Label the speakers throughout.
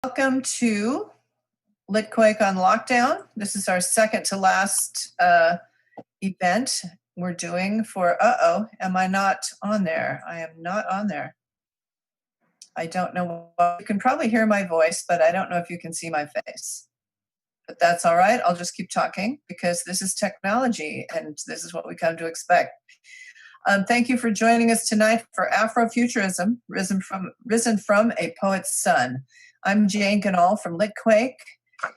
Speaker 1: Welcome to Litquake on Lockdown. This is our second to last event we're doing for, am I not on there? I am not on there. I don't know. You can probably hear my voice, but I don't know if you can see my face. But that's all right. I'll just keep talking because this is technology and this is what we come to expect. Thank you for joining us tonight for Afrofuturism, risen from a poet's son. I'm Jane Cagney from Litquake,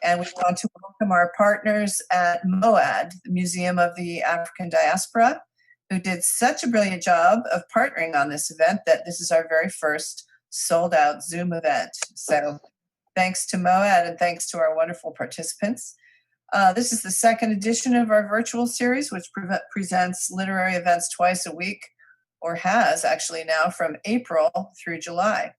Speaker 1: and we want to welcome our partners at MoAD, the Museum of the African Diaspora, who did such a brilliant job of partnering on this event that this is our very first sold-out Zoom event. So thanks to MoAD and thanks to our wonderful participants. This is the second edition of our virtual series, which presents literary events twice a week, or has actually now from April through July.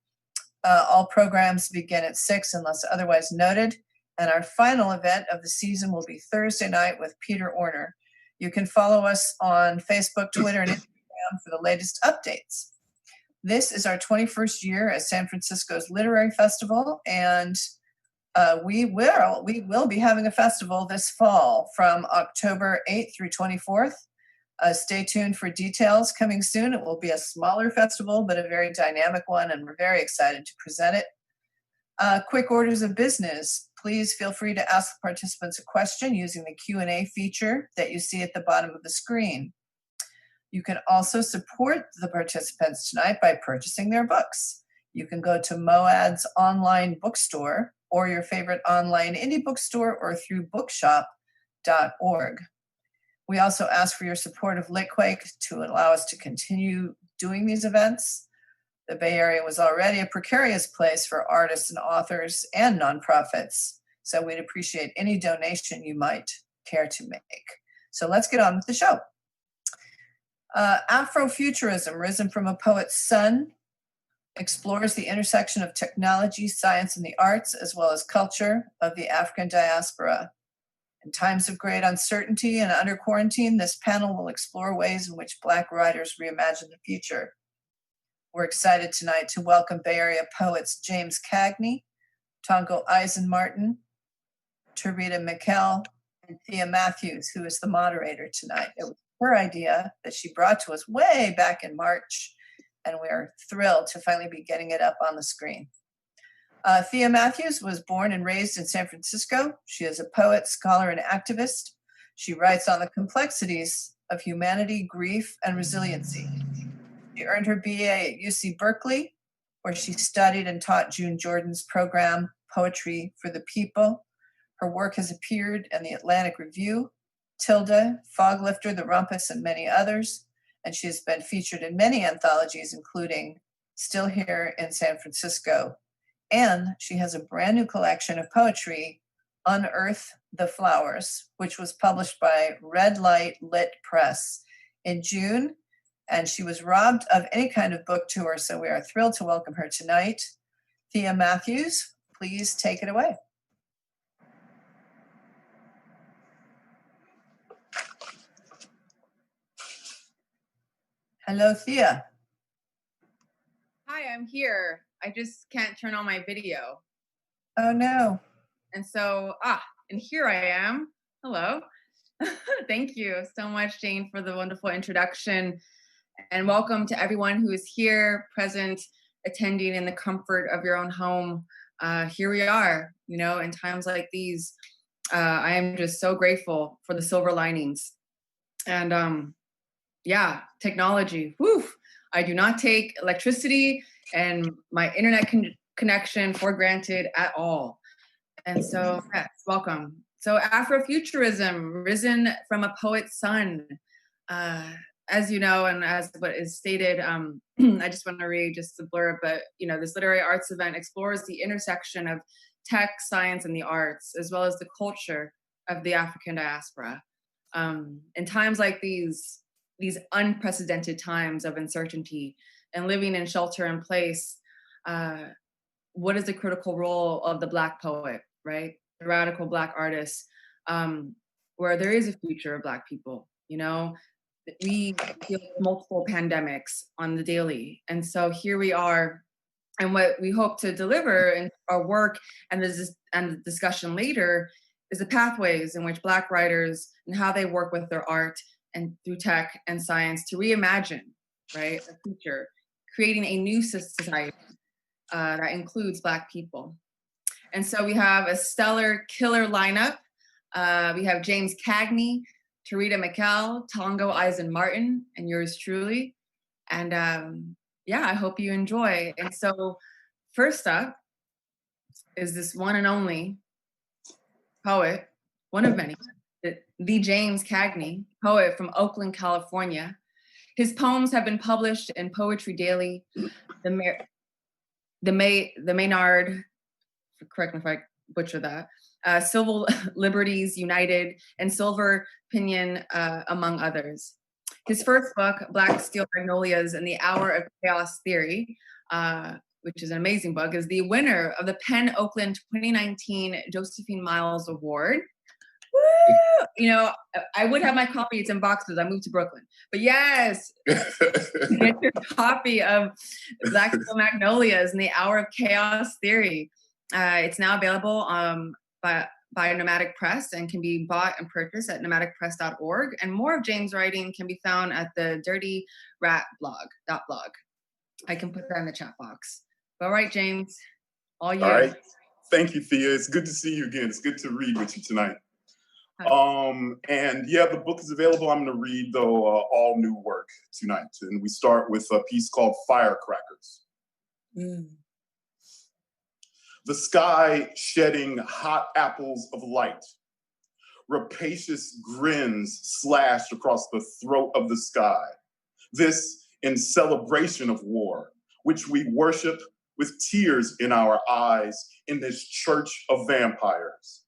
Speaker 1: All programs begin at 6 unless otherwise noted, and our final event of the season will be Thursday night with Peter Orner. You can follow us on Facebook, Twitter, and Instagram for the latest updates. This is our 21st year as San Francisco's Literary Festival, and we will be having a festival this fall from October 8th through 24th. Stay tuned for details coming soon. It will be a smaller festival, but a very dynamic one, and we're very excited to present it. Quick orders of business. Please feel free to ask the participants a question using the Q&A feature that you see at the bottom of the screen. You can also support the participants tonight by purchasing their books. You can go to MoAD's online bookstore or your favorite online indie bookstore or through bookshop.org. We also ask for your support of Litquake to allow us to continue doing these events. The Bay Area was already a precarious place for artists and authors and nonprofits, so we'd appreciate any donation you might care to make. So let's get on with the show. Afrofuturism, risen from a poet's son, explores the intersection of technology, science, and the arts, as well as culture of the African diaspora. In times of great uncertainty and under quarantine, this panel will explore ways in which Black writers reimagine the future. We're excited tonight to welcome Bay Area poets James Cagney, Tongo-Eisen Martin, Tureeda Mikell, and Thea Matthews, who is the moderator tonight. It was her idea that she brought to us way back in March, and we're thrilled to finally be getting it up on the screen. Thea Matthews was born and raised in San Francisco. She is a poet, scholar, and activist. She writes on the complexities of humanity, grief, and resiliency. She earned her BA at UC Berkeley, where she studied and taught June Jordan's program, Poetry for the People. Her work has appeared in the Atlantic Review, Tilda, Foglifter, The Rumpus, and many others. And she has been featured in many anthologies, including Still Here in San Francisco. And she has a brand new collection of poetry, Unearth the Flowers, which was published by Red Light Lit Press in June. And she was robbed of any kind of book tour, so we are thrilled to welcome her tonight. Thea Matthews, please take it away. Hello, Thea.
Speaker 2: Hi, I'm here. I just can't turn on my video.
Speaker 1: Oh, no.
Speaker 2: And so, and here I am. Hello. Thank you so much, Jane, for the wonderful introduction. And welcome to everyone who is here, present, attending in the comfort of your own home. Here we are, in times like these. I am just so grateful for the silver linings. And technology. Whew. I do not take electricity and my internet connection for granted at all. And so, yes, welcome. So Afrofuturism, risen from a poet's son. As you know, and as what is stated, I just want to read just the blurb, but this literary arts event explores the intersection of tech, science, and the arts, as well as the culture of the African diaspora. In times like these unprecedented times of uncertainty and living in shelter in place, what is the critical role of the Black poet, right? The radical Black artist, where there is a future of Black people, we deal with multiple pandemics on the daily. And so here we are And what we hope to deliver in our work and the discussion later is the pathways in which Black writers and how they work with their art and through tech and science to reimagine, right, a future, creating a new society that includes Black people. And so we have a stellar killer lineup. We have James Cagney, Tureeda Mikell, Tongo-Eisen Martin, and yours truly. And yeah, I hope you enjoy. And so first up is this one and only poet, one of many, the James Cagney, poet from Oakland, California. His poems have been published in Poetry Daily, the Maynard, correct me if I butcher that, Civil Liberties United, and Silver Pinion, among others. His first book, Black Steel Magnolias and the Hour of Chaos Theory, which is an amazing book, is the winner of the Penn Oakland 2019 Josephine Miles Award. Woo! You know, I would have my copy. It's in boxes. I moved to Brooklyn. But yes, get your copy of Black Steel Magnolias and the Hour of Chaos Theory. It's now available by Nomadic Press and can be bought and purchased at nomadicpress.org. And more of James' writing can be found at the Dirty Rat blog. I can put that in the chat box. All right, James, all you.
Speaker 3: All right. Thank you, Thea. It's good to see you again. It's good to read with you tonight. And yeah, the book is available. I'm going to read, though, all new work tonight. And we start with a piece called Firecrackers. The sky shedding hot apples of light. Rapacious grins slashed across the throat of the sky. This in celebration of war, which we worship with tears in our eyes in this church of vampires.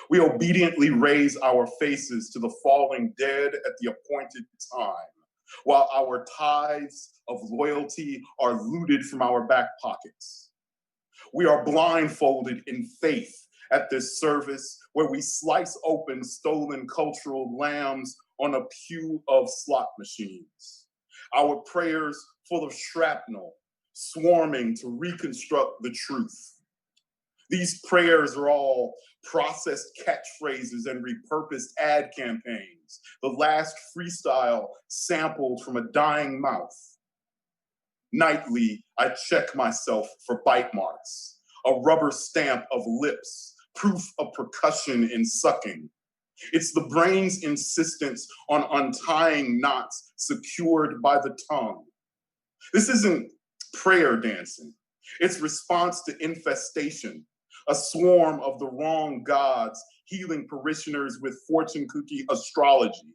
Speaker 3: We obediently raise our faces to the falling dead at the appointed time, while our tithes of loyalty are looted from our back pockets. We are blindfolded in faith at this service where we slice open stolen cultural lambs on a pew of slot machines. Our prayers full of shrapnel, swarming to reconstruct the truth. These prayers are all processed catchphrases and repurposed ad campaigns, the last freestyle sampled from a dying mouth. Nightly, I check myself for bite marks, a rubber stamp of lips, proof of percussion in sucking. It's the brain's insistence on untying knots secured by the tongue. This isn't prayer dancing. It's response to infestation, a swarm of the wrong gods healing parishioners with fortune cookie astrology.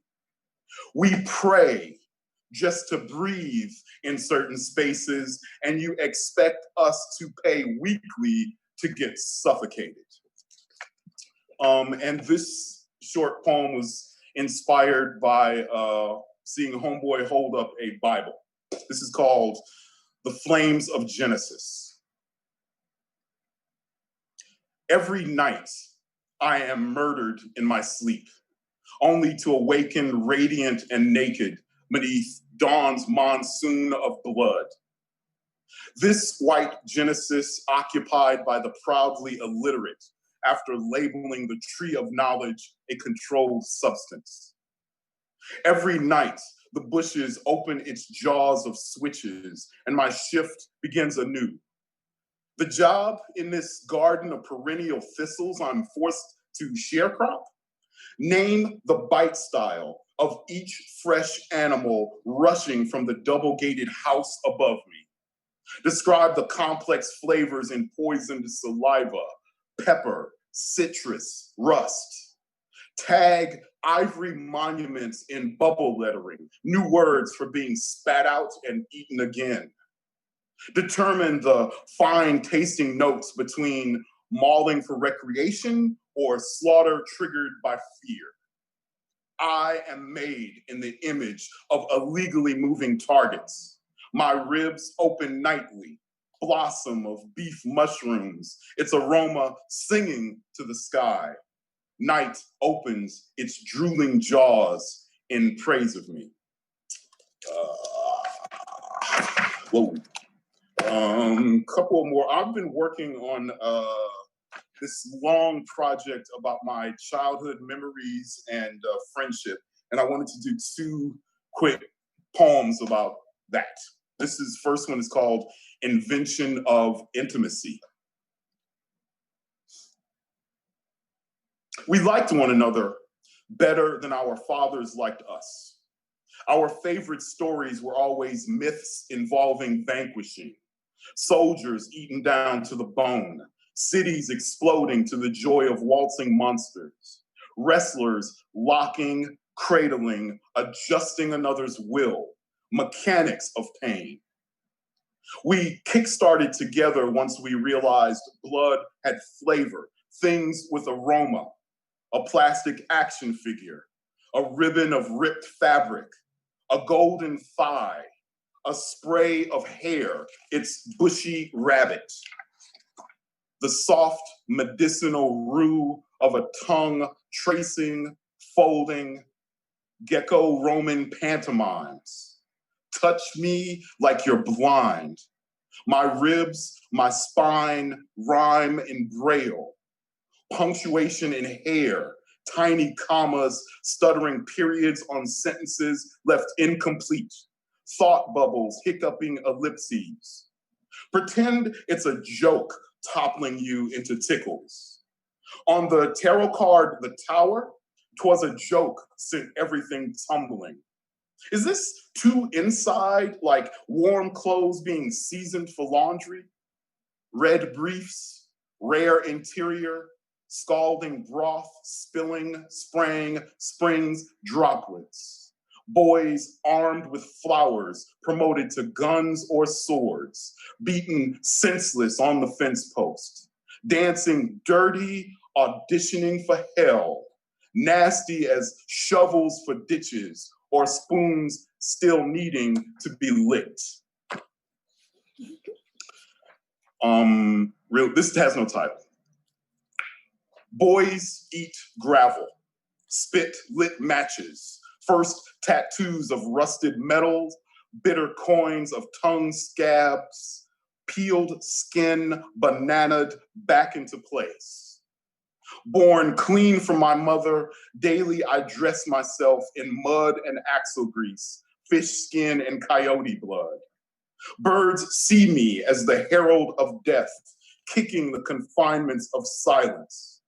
Speaker 3: We pray just to breathe in certain spaces, and you expect us to pay weekly to get suffocated. And this short poem was inspired by seeing Homeboy hold up a Bible. This is called The Flames of Genesis. Every night I am murdered in my sleep, only to awaken radiant and naked beneath dawn's monsoon of blood. This white Genesis occupied by the proudly illiterate after labeling the tree of knowledge a controlled substance. Every night, the bushes open its jaws of switches and my shift begins anew. The job in this garden of perennial thistles I'm forced to sharecrop? Name the bite style of each fresh animal rushing from the double-gated house above me. Describe the complex flavors in poisoned saliva, pepper, citrus, rust. Tag ivory monuments in bubble lettering, new words for being spat out and eaten again. Determine the fine tasting notes between mauling for recreation or slaughter triggered by fear. I am made in the image of illegally moving targets. My ribs open nightly, blossom of beef mushrooms, its aroma singing to the sky. Night opens its drooling jaws in praise of me. Whoa. Couple more. I've been working on this long project about my childhood memories and friendship, and I wanted to do 2 quick poems about that. First one is called Invention of Intimacy. We liked one another better than our fathers liked us. Our favorite stories were always myths involving vanquishing, soldiers eaten down to the bone, cities exploding to the joy of waltzing monsters, wrestlers locking, cradling, adjusting another's will, mechanics of pain. We kickstarted together once we realized blood had flavor, things with aroma, a plastic action figure, a ribbon of ripped fabric, a golden thigh, a spray of hair, its bushy rabbit, the soft medicinal roux of a tongue tracing, folding, Greco-Roman pantomimes. Touch me like you're blind. My ribs, my spine, rhyme in braille. Punctuation in hair, tiny commas, stuttering periods on sentences left incomplete. Thought bubbles, hiccuping ellipses. Pretend it's a joke toppling you into tickles. On the tarot card, the Tower, 'twas a joke sent everything tumbling. Is this too inside, like warm clothes being seasoned for laundry? Red briefs, rare interior, scalding broth, spilling, spraying, springs, droplets. Boys armed with flowers, promoted to guns or swords, beaten senseless on the fence post, dancing dirty, auditioning for hell, nasty as shovels for ditches or spoons still needing to be licked. This has no title. Boys eat gravel, spit lit matches, first tattoos of rusted metals, bitter coins of tongue scabs, peeled skin bananaed back into place. Born clean from my mother, daily I dress myself in mud and axle grease, fish skin and coyote blood. Birds see me as the herald of death, kicking the confinements of silence.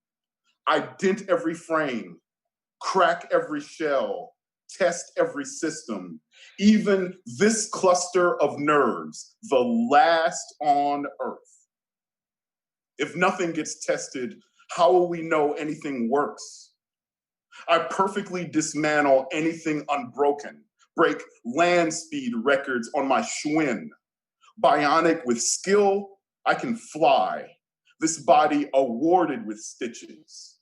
Speaker 3: I dent every frame, crack every shell, test every system, even this cluster of nerves, the last on earth. If nothing gets tested, how will we know anything works? I perfectly dismantle anything unbroken, break land speed records on my Schwinn. Bionic with skill, I can fly. This body awarded with stitches.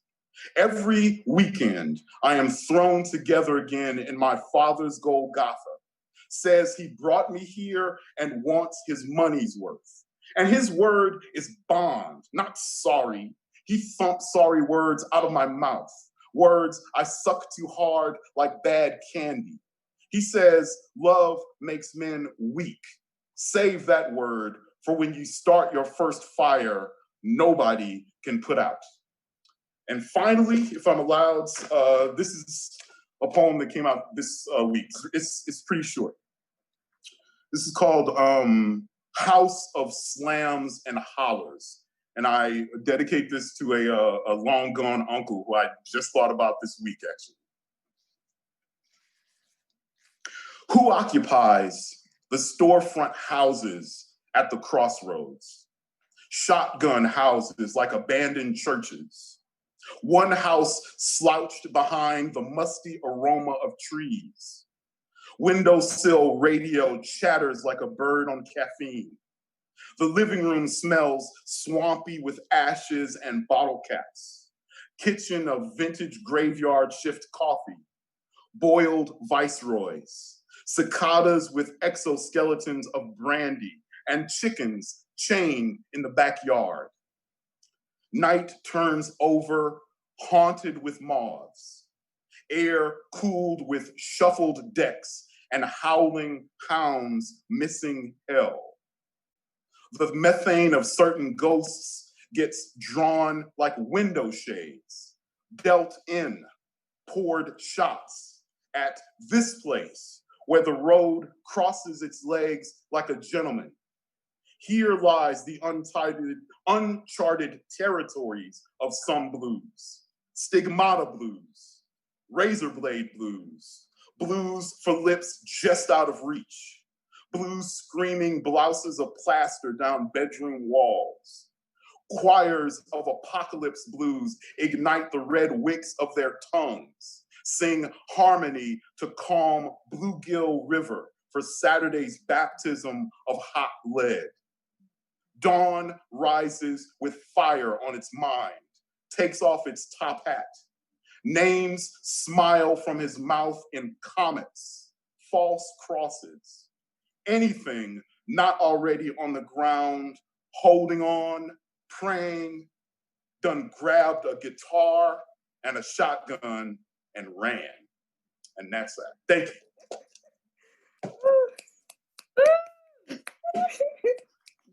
Speaker 3: Every weekend, I am thrown together again in my father's Golgotha. Says he brought me here and wants his money's worth. And his word is bond, not sorry. He thumps sorry words out of my mouth, words I suck too hard like bad candy. He says love makes men weak. Save that word for when you start your first fire, nobody can put out. And finally, if I'm allowed, this is a poem that came out this week. It's pretty short. This is called House of Slams and Hollers. And I dedicate this to a long gone uncle who I just thought about this week, actually. Who occupies the storefront houses at the crossroads? Shotgun houses like abandoned churches. One house slouched behind the musty aroma of trees. Windowsill radio chatters like a bird on caffeine. The living room smells swampy with ashes and bottle caps. Kitchen of vintage graveyard shift coffee. Boiled viceroys. Cicadas with exoskeletons of brandy and chickens chained in the backyard. Night turns over, haunted with moths. Air cooled with shuffled decks and howling hounds missing hell. The methane of certain ghosts gets drawn like window shades, dealt in, poured shots at this place where the road crosses its legs like a gentleman. Here lies the uncharted territories of some blues, stigmata blues, razor blade blues, blues for lips just out of reach, blues screaming blouses of plaster down bedroom walls. Choirs of apocalypse blues ignite the red wicks of their tongues, sing harmony to calm Bluegill River for Saturday's baptism of hot lead. Dawn rises with fire on its mind, takes off its top hat. Names smile from his mouth in comets, false crosses. Anything not already on the ground, holding on, praying, done grabbed a guitar and a shotgun and ran. And that's that. Thank you.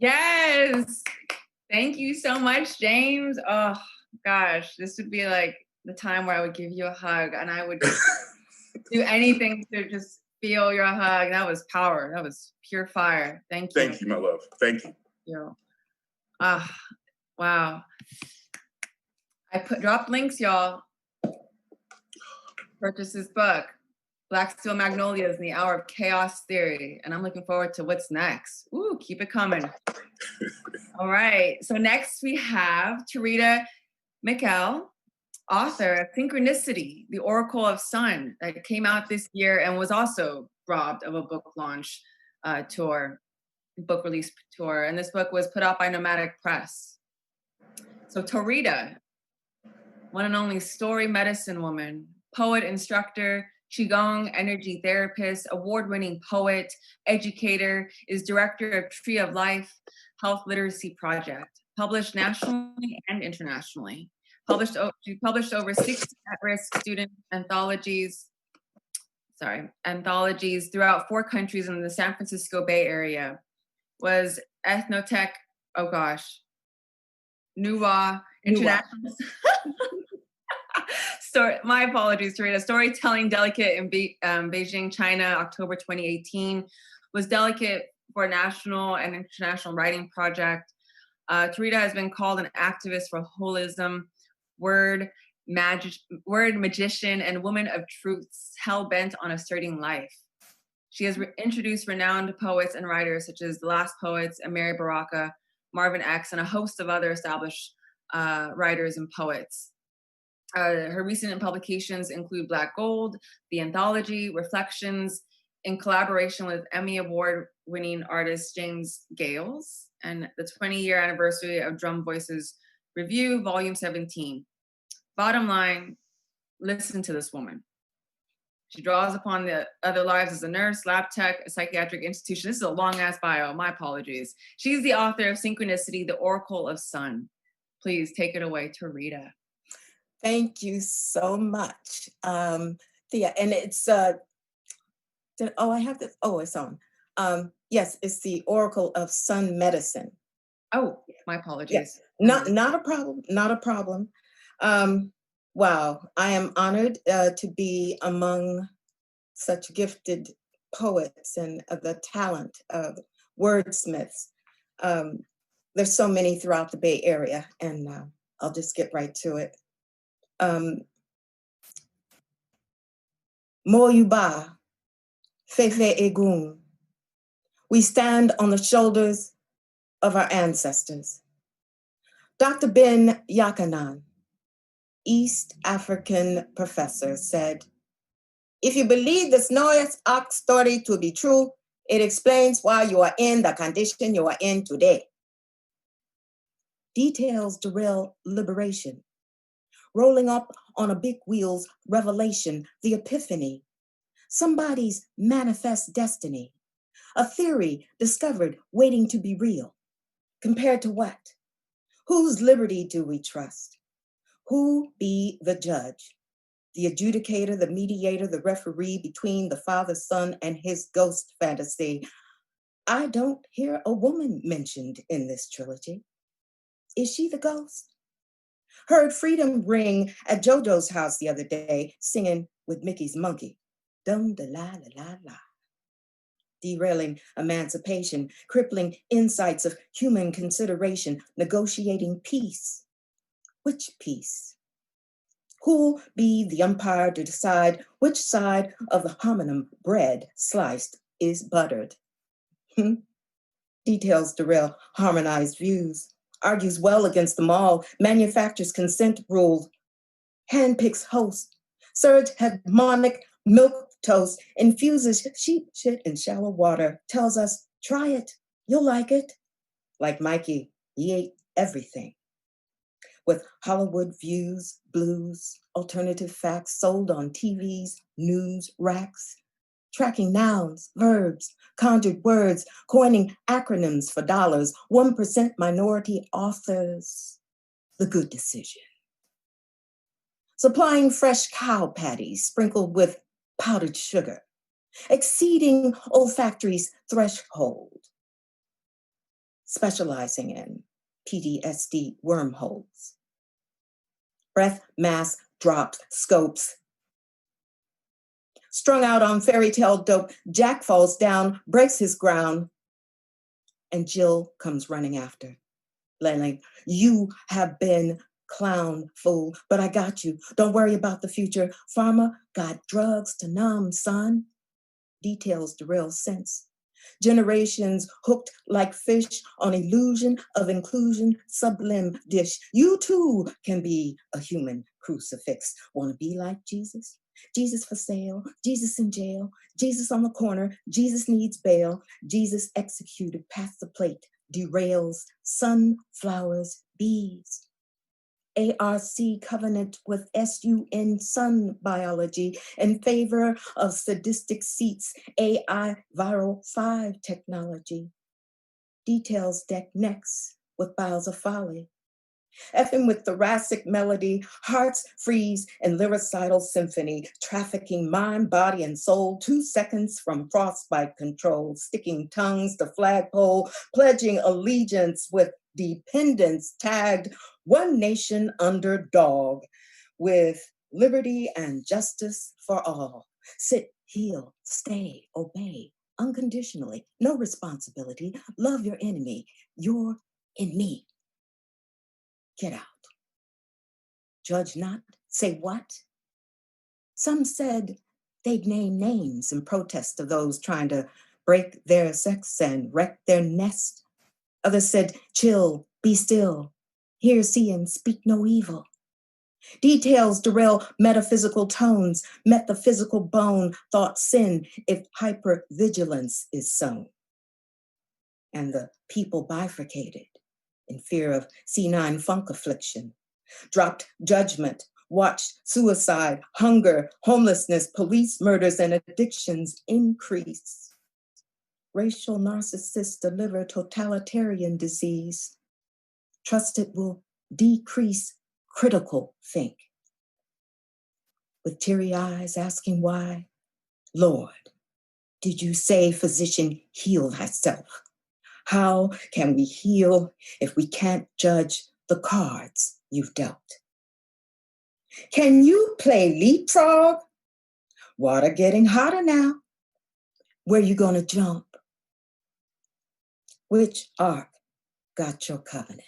Speaker 2: Yes. Thank you so much, James. Oh gosh, this would be like the time where I would give you a hug and I would do anything to just feel your hug. That was power. That was pure fire. Thank you.
Speaker 3: Thank you, my love. Thank you.
Speaker 2: Wow. I dropped links, y'all. Purchase this book, Black Steel Magnolias in the Hour of Chaos Theory. And I'm looking forward to what's next. Ooh, keep it coming. All right. So next we have Tureeda Mikell, author of Synchronicity, The Oracle of Sun, that came out this year and was also robbed of a book launch book release tour. And this book was put out by Nomadic Press. So Tureeda, one and only story medicine woman, poet, instructor, Qigong energy therapist, award-winning poet, educator, is director of Tree of Life Health Literacy Project, published nationally and internationally. She published over 60 at-risk student anthologies throughout 4 countries in the San Francisco Bay Area. Was Ethnotech, Nuwa International. My apologies, Tureeda. Storytelling Delegate in Beijing, China, October 2018. Was delegate for a national and international writing project. Tureeda has been called an activist for holism, word magician, and woman of truths, hell-bent on asserting life. She has introduced renowned poets and writers such as The Last Poets, Amiri Baraka, Marvin X, and a host of other established writers and poets. Her recent publications include Black Gold, The Anthology, Reflections, in collaboration with Emmy Award-winning artist James Gales, and the 20-year anniversary of Drum Voices Review, Volume 17. Bottom line, listen to this woman. She draws upon the other lives as a nurse, lab tech, a psychiatric institution. This is a long-ass bio, my apologies. She's the author of Synchronicity, The Oracle of Sun. Please take it away, Tureeda.
Speaker 4: Thank you so much, Thea. And it's, it's on. Yes, it's the Oracle of Sun Medicine.
Speaker 2: Oh, my apologies.
Speaker 4: Yes. Not a problem. Wow, I am honored to be among such gifted poets and the talent of wordsmiths. There's so many throughout the Bay Area, and I'll just get right to it. Moyuba, Fefe Egun. We stand on the shoulders of our ancestors. Dr. Ben Yakanan, East African professor, said, if you believe the Snowy's Ark story to be true, it explains why you are in the condition you are in today. Details derail liberation. Rolling up on a big wheel's revelation, the epiphany. Somebody's manifest destiny. A theory discovered waiting to be real. Compared to what? Whose liberty do we trust? Who be the judge? The adjudicator, the mediator, the referee between the Father, Son, and his ghost fantasy. I don't hear a woman mentioned in this trilogy. Is she the ghost? Heard Freedom ring at JoJo's house the other day, singing with Mickey's monkey. Dum da la la la la. Derailing emancipation, crippling insights of human consideration, negotiating peace. Which peace? Who'll be the umpire to decide which side of the hominem bread sliced is buttered? Details derail harmonized views, argues well against them all, manufactures consent ruled, handpicks host, surge hegemonic milk toast, infuses sheep shit in shallow water, tells us, try it, you'll like it. Like Mikey, he ate everything. With Hollywood views, blues, alternative facts sold on TVs, news racks, tracking nouns, verbs, conjured words, coining acronyms for dollars, 1% minority authors, the good decision. Supplying fresh cow patties sprinkled with powdered sugar, exceeding olfactory's threshold, specializing in PTSD wormholes. Breath, mass, drops, scopes. Strung out on fairy tale dope, Jack falls down, breaks his ground, and Jill comes running after, laying, you have been clown fool, but I got you. Don't worry about the future. Pharma got drugs to numb, son. Details derail sense. Generations hooked like fish on illusion of inclusion, sublime dish. You too can be a human crucifix. Want to be like Jesus? Jesus for sale, Jesus in jail, Jesus on the corner, Jesus needs bail, Jesus executed past the plate, derails, sunflowers, bees. ARC covenant with SUN sun biology in favor of sadistic seats, AI viral 5 technology. Details deck necks with piles of folly. Effing with thoracic melody, hearts freeze in lyricidal symphony, trafficking mind, body, and soul, 2 seconds from frostbite control, sticking tongues to flagpole, pledging allegiance with dependence tagged one nation underdog with liberty and justice for all. Sit, heal, stay, obey, unconditionally, no responsibility, love your enemy, you're in me. Get out. Judge not, say what? Some said they'd name names in protest of those trying to break their sex and wreck their nest. Others said, chill, be still, hear, see, and speak no evil. Details derail metaphysical tones, metaphysical bone, thought sin if hypervigilance is sown. And the people bifurcated in fear of C9 funk affliction, dropped judgment, watched suicide, hunger, homelessness, police murders, and addictions increase. Racial narcissists deliver totalitarian disease. Trust it will decrease critical think. With teary eyes asking why, Lord, did you say, physician, heal thyself? How can we heal if we can't judge the cards you've dealt? Can you play leapfrog? Water getting hotter now. Where you gonna jump? Which ark got your covenant?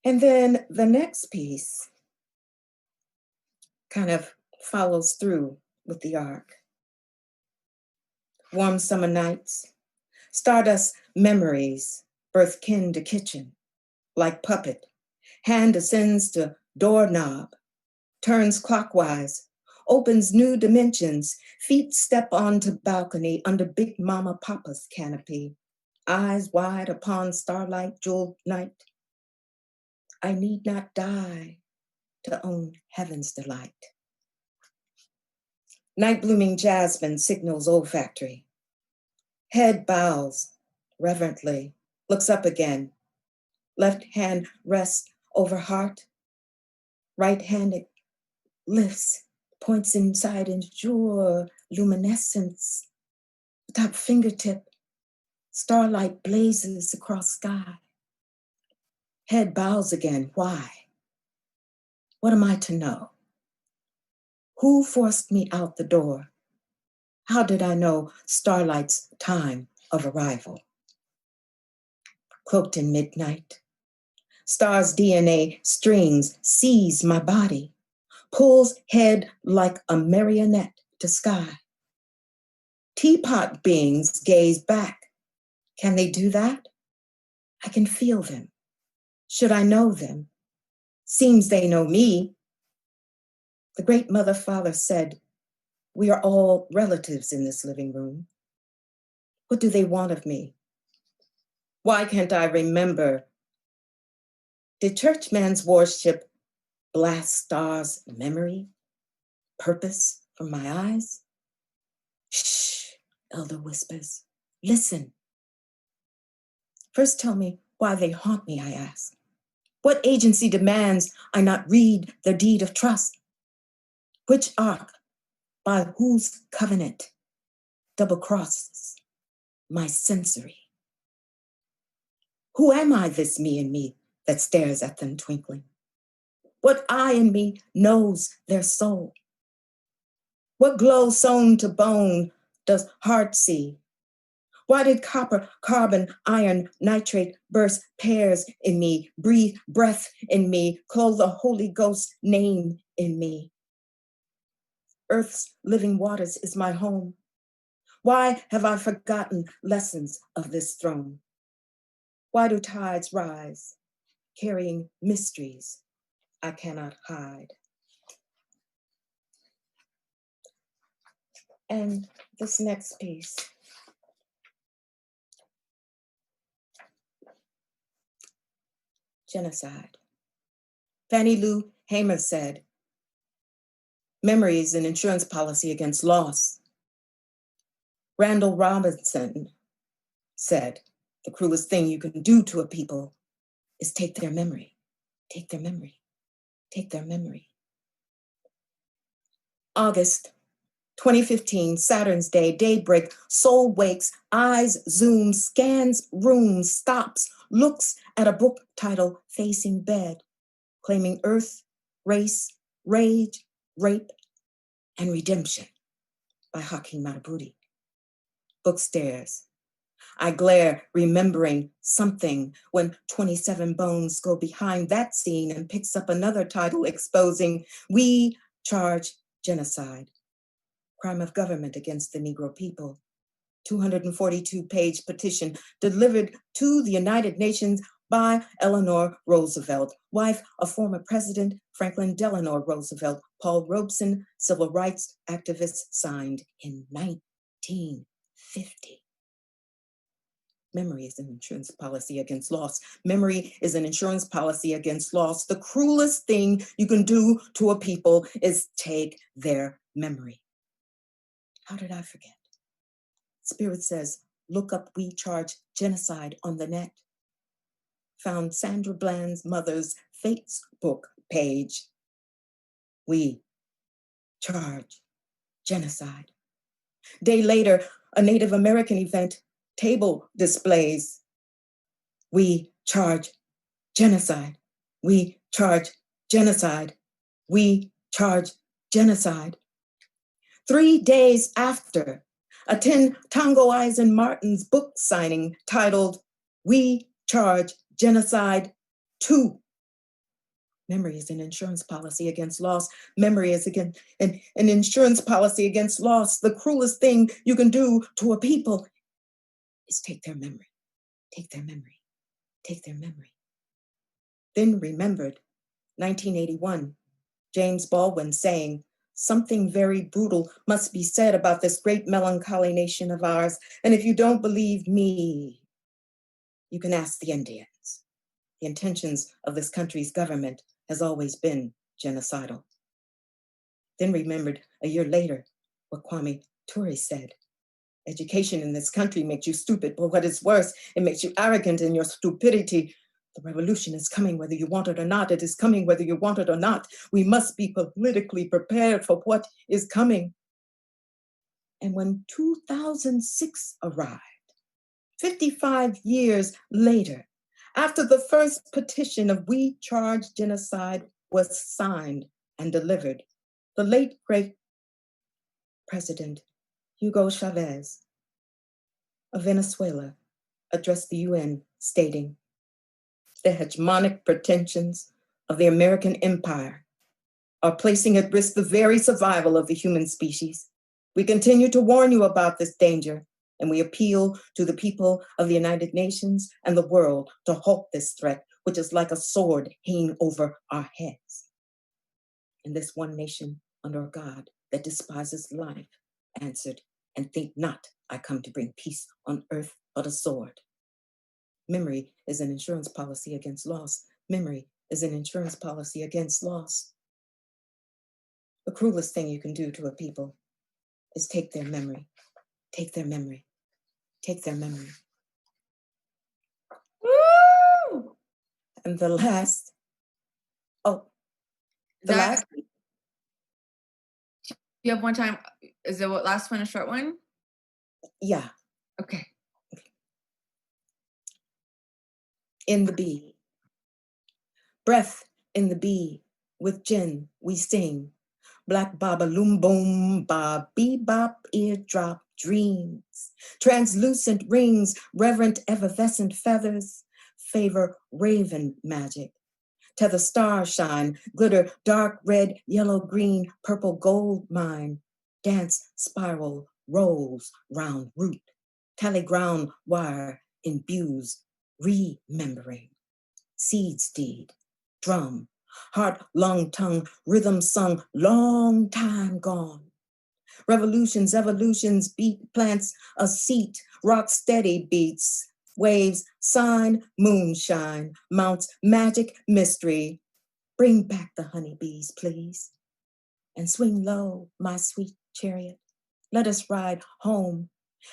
Speaker 4: And then the next piece kind of follows through with the arc. Warm summer nights, stardust memories, birth kin to kitchen, like puppet, hand ascends to doorknob, turns clockwise, opens new dimensions, feet step onto balcony under Big Mama Papa's canopy, eyes wide upon starlight jeweled night. I need not die to own heaven's delight. Night blooming jasmine signals olfactory. Head bows reverently, looks up again. Left hand rests over heart. Right-handed lifts, points inside endure luminescence. Without fingertip, starlight blazes across sky. Head bows again, why? What am I to know? Who forced me out the door? How did I know starlight's time of arrival? Cloaked in midnight, star's DNA strings seize my body, pulls head like a marionette to sky. Teapot beings gaze back. Can they do that? I can feel them. Should I know them? Seems they know me. The great mother father said, we are all relatives in this living room. What do they want of me? Why can't I remember? Did churchman's worship blast stars' memory? Purpose from my eyes? Shh, elder whispers, listen. First tell me why they haunt me, I ask. What agency demands I not read the deed of trust? Which ark, by whose covenant, double crosses my sensory? Who am I, this me in me, that stares at them twinkling? What I in me knows their soul? What glow sewn to bone does heart see? Why did copper, carbon, iron, nitrate burst pairs in me, breathe breath in me, clothe the Holy Ghost name in me? Earth's living waters is my home. Why have I forgotten lessons of this throne? Why do tides rise, carrying mysteries I cannot hide? And this next piece. Genocide. Fannie Lou Hamer said, memory is an insurance policy against loss. Randall Robinson said, the cruelest thing you can do to a people is take their memory, take their memory, take their memory. August 2015, Saturn's Day, daybreak, soul wakes, eyes zoom, scans room, stops, looks at a book title, Facing Bed, claiming earth, race, rage, rape, and redemption by Hakeem Madhubuti. Book stares. I glare, remembering something when 27 bones go behind that scene and picks up another title exposing, we charge genocide. Crime of government against the Negro people. 242-page petition delivered to the United Nations by Eleanor Roosevelt, wife of former President Franklin Delano Roosevelt. Paul Robeson, civil rights activist, signed in 1950. Memory is an insurance policy against loss. Memory is an insurance policy against loss. The cruelest thing you can do to a people is take their memory. How did I forget? Spirit says, look up We Charge Genocide on the net. Found Sandra Bland's mother's Facebook page. We charge genocide. Day later, a Native American event, table displays. We charge genocide. We charge genocide. We charge genocide. 3 days after, attend Tongo-Eisen Martin's book signing titled, We Charge Genocide 2. Memory is an insurance policy against loss. Memory is again an insurance policy against loss. The cruelest thing you can do to a people is take their memory, take their memory, take their memory. Then remembered 1981, James Baldwin saying, something very brutal must be said about this great melancholy nation of ours. And if you don't believe me, you can ask the Indians. The intentions of this country's government has always been genocidal. Then remembered a year later what Kwame Ture said. Education in this country makes you stupid, but what is worse, it makes you arrogant in your stupidity. The revolution is coming whether you want it or not. It is coming whether you want it or not. We must be politically prepared for what is coming. And when 2006 arrived, 55 years later, after the first petition of We Charge Genocide was signed and delivered, the late great President Hugo Chavez of Venezuela addressed the UN stating, the hegemonic pretensions of the American empire are placing at risk the very survival of the human species. We continue to warn you about this danger, and we appeal to the people of the United Nations and the world to halt this threat, which is like a sword hanging over our heads. And this one nation under a God that despises life answered, and think not I come to bring peace on earth but a sword. Memory is an insurance policy against loss. Memory is an insurance policy against loss. The cruelest thing you can do to a people is take their memory, take their memory, take their memory.
Speaker 2: Woo!
Speaker 4: And the last, last.
Speaker 2: You have one time, is the last one a short one?
Speaker 4: Yeah.
Speaker 2: Okay.
Speaker 4: In the bee. Breath in the bee, with gin we sing. Black baba loom boom, ba bebop eardrop dreams. Translucent rings, reverent effervescent feathers, favor raven magic. Tether star shine, glitter dark red, yellow, green, purple gold mine. Dance spiral rolls round root. Tally ground wire imbues remembering. Seeds deed, drum, heart, lung, tongue, rhythm sung, long time gone. Revolutions, evolutions, beat plants a seat, rock steady beats, waves, sign, moonshine, mounts magic mystery. Bring back the honeybees, please, and swing low, my sweet chariot. Let us ride home.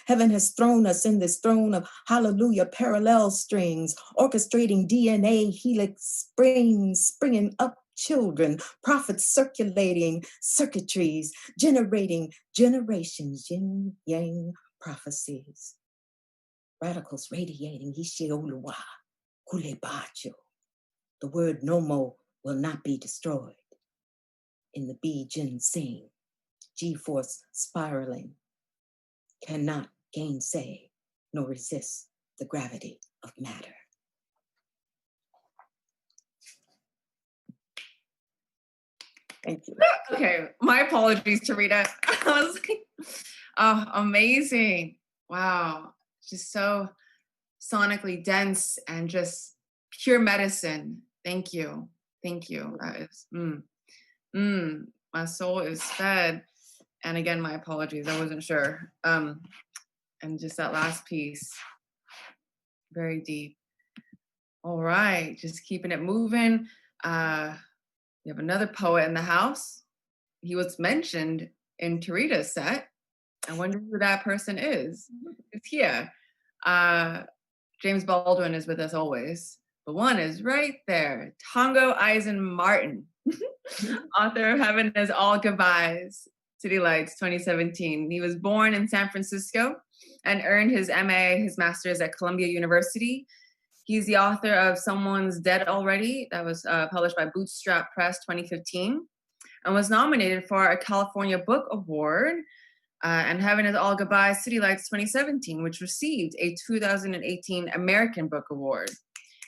Speaker 4: Heaven has thrown us in this throne of hallelujah parallel strings, orchestrating DNA helix springs, springing up children, prophets circulating circuitries, generating generations, yin yang prophecies. Radicals radiating Ishioluwa, Kulebacho. The word Nomo will not be destroyed. In the B ginseng, G-force spiraling, cannot gainsay nor resist the gravity of matter. Thank you.
Speaker 2: Okay, my apologies, Tureeda. I was like, oh, amazing. Wow, just so sonically dense and just pure medicine. Thank you. Thank you. That is, my soul is fed. And again, my apologies, I wasn't sure. And just that last piece, very deep. All right, just keeping it moving. We have another poet in the house. He was mentioned in Tureeda's set. I wonder who that person is. It's here. James Baldwin is with us always. The one is right there. Tongo-Eisen Martin, author of Heaven is All Goodbyes, City Lights 2017. He was born in San Francisco and earned his MA, his master's at Columbia University. He's the author of Someone's Dead Already, that was published by Bootstrap Press 2015, and was nominated for a California Book Award, and Heaven is All Goodbyes, City Lights 2017, which received a 2018 American Book Award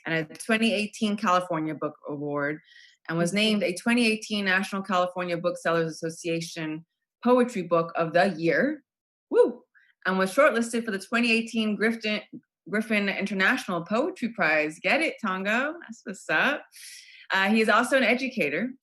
Speaker 2: and a 2018 California Book Award, and was named a 2018 National California Booksellers Association Poetry Book of the Year, and was shortlisted for the 2018 Griffin International Poetry Prize. Get it, Tongo? That's what's up. He is also an educator,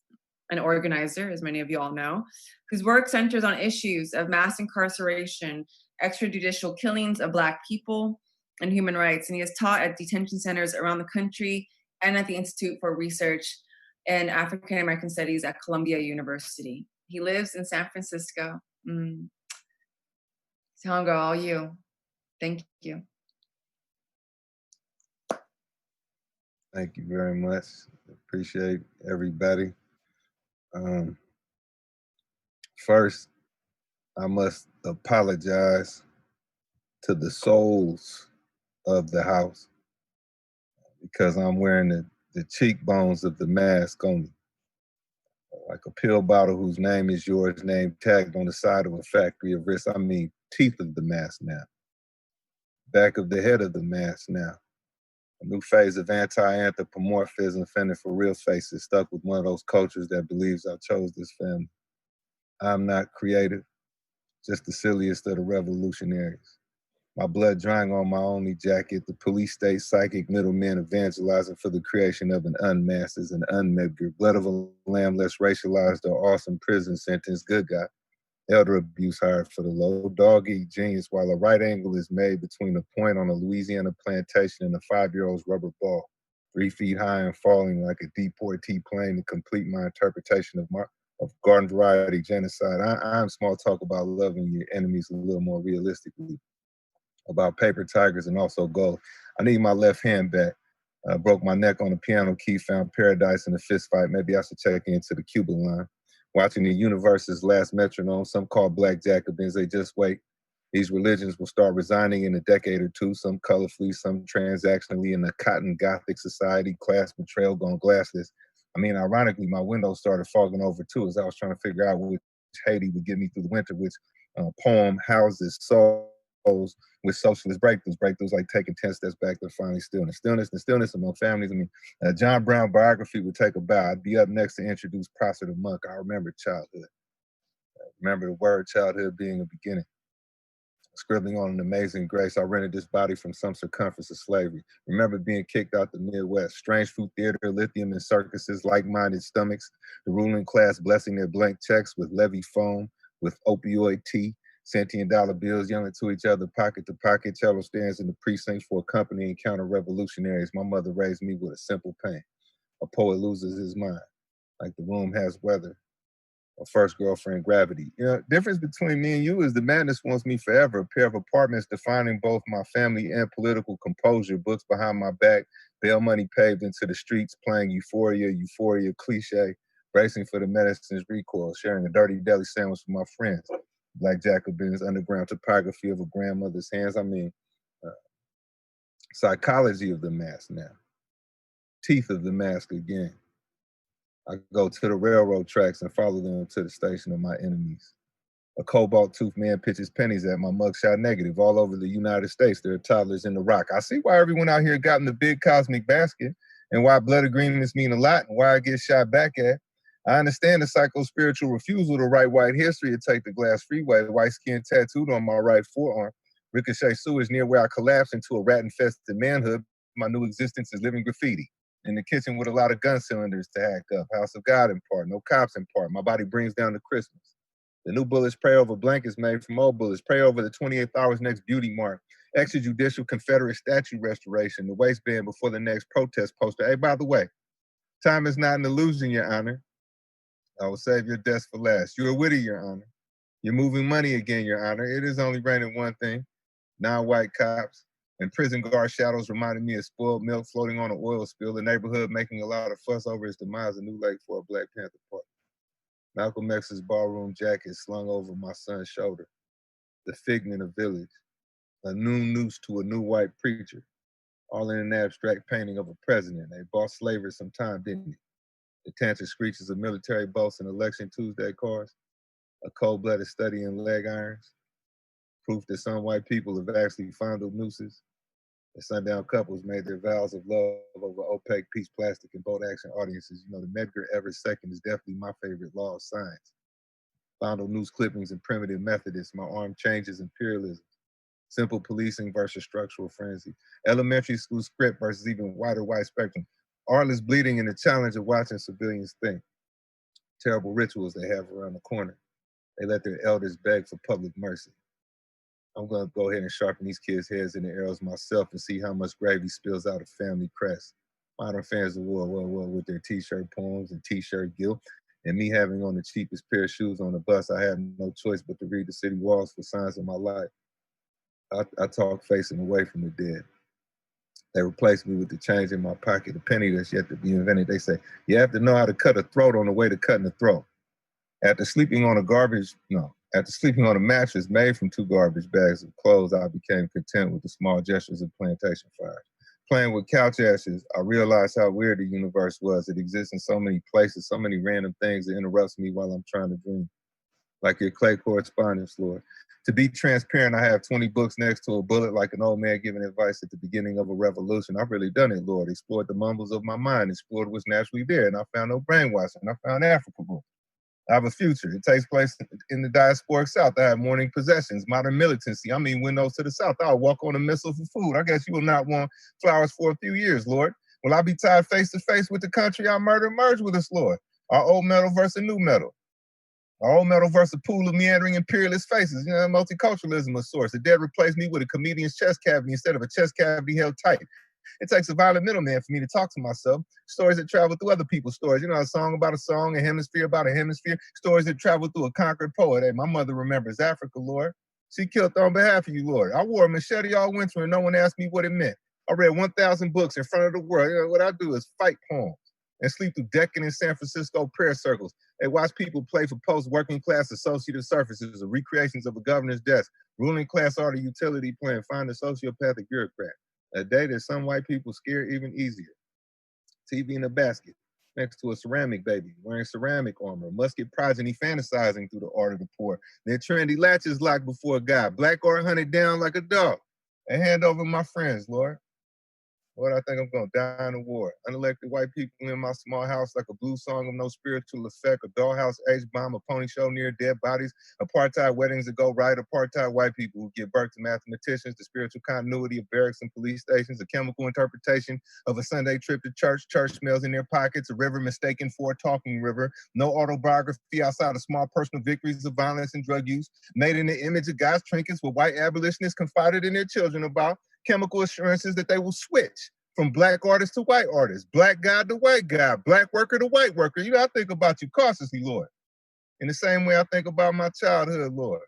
Speaker 2: an organizer, as many of you all know, whose work centers on issues of mass incarceration, extrajudicial killings of Black people, and human rights. And he has taught at detention centers around the country and at the Institute for Research in African American Studies at Columbia University. He lives in San Francisco. Tongo, all you. Thank you.
Speaker 5: Thank you very much. Appreciate everybody. First, I must apologize to the souls of the house because I'm wearing the cheekbones of the mask on me. Like a pill bottle whose name is yours, name tagged on the side of a factory of wrist. I mean, teeth of the mask now. Back of the head of the mask now. A new phase of anti-anthropomorphism, fending for real faces, stuck with one of those cultures that believes I chose this family. I'm not creative, just the silliest of the revolutionaries. My blood drying on my only jacket, the police state psychic middlemen evangelizing for the creation of an unmasked as an unmedgar, blood of a lamb less racialized or awesome prison sentence, good guy. Elder abuse hired for the low, dog-eat genius while a right angle is made between a point on a Louisiana plantation and a 5-year-old's rubber ball, 3 feet high and falling like a deportee plane to complete my interpretation of garden variety genocide. I'm small talk about loving your enemies a little more realistically, about paper tigers and also gold. I need my left hand back. Broke my neck on the piano key, found paradise in a fist fight. Maybe I should check into the Cuban line. Watching the universe's last metronome, some call Black Jacobins, they just wait. These religions will start resigning in a decade or two, some colorfully, some transactionally, in a cotton Gothic society, class betrayal gone glassless. I mean, ironically, my windows started fogging over too as I was trying to figure out which Haiti would get me through the winter, which poem houses souls with socialist breakthroughs like taking 10 steps back to finally the stillness among families. I mean, John Brown biography would take a bow. I'd be up next to introduce Prosser the monk. I remember childhood. I remember the word childhood being a beginning. Scribbling on an amazing grace, I rented this body from some circumference of slavery. Remember being kicked out the Midwest, strange food theater, lithium and circuses, like-minded stomachs, the ruling class blessing their blank checks with levy foam, with opioid tea, sentient dollar bills yelling to each other, pocket to pocket, cello stands in the precincts for accompanying counter-revolutionaries. My mother raised me with a simple pain. A poet loses his mind, like the room has weather. A first girlfriend, gravity. You know, difference between me and you is the madness wants me forever. A pair of apartments defining both my family and political composure. Books behind my back, bail money paved into the streets, playing euphoria cliche, bracing for the medicine's recoil, sharing a dirty deli sandwich with my friends. Black Jacobins, underground topography of a grandmother's hands. I mean, psychology of the mask now. Teeth of the mask again. I go to the railroad tracks and follow them to the station of my enemies. A cobalt-toothed man pitches pennies at my mugshot negative all over the United States. There are toddlers in the rock. I see why everyone out here got in the big cosmic basket and why blood agreements mean a lot and why I get shot back at. I understand the psycho-spiritual refusal to write white history to take the glass freeway, the white skin tattooed on my right forearm. Ricochet sewage near where I collapsed into a rat-infested manhood. My new existence is living graffiti. In the kitchen with a lot of gun cylinders to hack up. House of God in part, no cops in part. My body brings down to Christmas. The new bullets pray over blankets made from old bullets. Pray over the 28th hour's next beauty mark. Extrajudicial Confederate statue restoration. The waistband before the next protest poster. Hey, by the way, time is not an illusion, Your Honor. I will save your deaths for last. You are witty, Your Honor. You're moving money again, Your Honor. It is only raining one thing. Non-white cops. And prison guard shadows reminded me of spoiled milk floating on an oil spill. The neighborhood making a lot of fuss over its demise. A new lake for a Black Panther party. Malcolm X's ballroom jacket slung over my son's shoulder. The figment of village. A new noose to a new white preacher. All in an abstract painting of a president. They bought slavery some time, didn't they? The tantric screeches of military boats and election Tuesday cars. A cold-blooded study in leg irons. Proof that some white people have actually fondled nooses. The sundown couples made their vows of love over opaque piece plastic and boat action audiences. You know, the Medgar Evers second is definitely my favorite law of science. Fondle news clippings and primitive Methodists. My arm changes imperialism. Simple policing versus structural frenzy. Elementary school script versus even wider white spectrum. Artless bleeding and the challenge of watching civilians think. Terrible rituals they have around the corner. They let their elders beg for public mercy. I'm going to go ahead and sharpen these kids' heads in the arrows myself and see how much gravy spills out of family crest. Modern fans of war, with their t-shirt poems and t-shirt guilt, and me having on the cheapest pair of shoes on the bus, I had no choice but to read the city walls for signs of my life. I talk facing away from the dead. They replaced me with the change in my pocket, a penny that's yet to be invented. They say, you have to know how to cut a throat on the way to cutting a throat. After sleeping on a mattress made from 2 garbage bags of clothes, I became content with the small gestures of plantation fires. Playing with couch ashes, I realized how weird the universe was. It exists in so many places, so many random things that interrupts me while I'm trying to dream. Like your clay correspondence, Lord. To be transparent, I have 20 books next to a bullet like an old man giving advice at the beginning of a revolution. I've really done it, Lord. Explored the mumbles of my mind, explored what's naturally there, and I found no brainwashing. I found Africa book. I have a future. It takes place in the diasporic South. I have morning possessions, modern militancy. I mean windows to the South. I'll walk on a missile for food. I guess you will not want flowers for a few years, Lord. Will I be tied face to face with the country I murdered? Merge with us, Lord. Our old metal versus new metal. Our old metal versus a pool of meandering imperialist faces. You know, multiculturalism of sorts. The dead replaced me with a comedian's chest cavity instead of a chest cavity held tight. It takes a violent middleman for me to talk to myself. Stories that travel through other people's stories. You know, a song about a song, a hemisphere about a hemisphere. Stories that travel through a conquered poet. Hey, my mother remembers Africa, Lord. She killed on behalf of you, Lord. I wore a machete all winter and no one asked me what it meant. I read 1,000 books in front of the world. You know, what I do is fight poems and sleep through decadent San Francisco prayer circles. They watch people play for post-working class associative surfaces or recreations of a governor's desk. Ruling class art or utility plan. Find a sociopathic bureaucrat. A day that some white people scare even easier. TV in a basket next to a ceramic baby wearing ceramic armor. Musket progeny fantasizing through the art of the poor. Their trendy latches locked before a guy. Black art hunted down like a dog. And hand over my friends, Lord. Lord, I think I'm going to die in the war. Unelected white people in my small house like a blues song of no spiritual effect, a dollhouse H-bomb, a pony show near dead bodies, apartheid weddings that go right, apartheid white people who give birth to mathematicians, the spiritual continuity of barracks and police stations, a chemical interpretation of a Sunday trip to church smells in their pockets, a river mistaken for a talking river, no autobiography outside of small personal victories of violence and drug use, made in the image of God's trinkets what white abolitionists confided in their children about, chemical assurances that they will switch from black artist to white artist, black guy to white guy, black worker to white worker. You know, I think about you cautiously, Lord. In the same way I think about my childhood, Lord.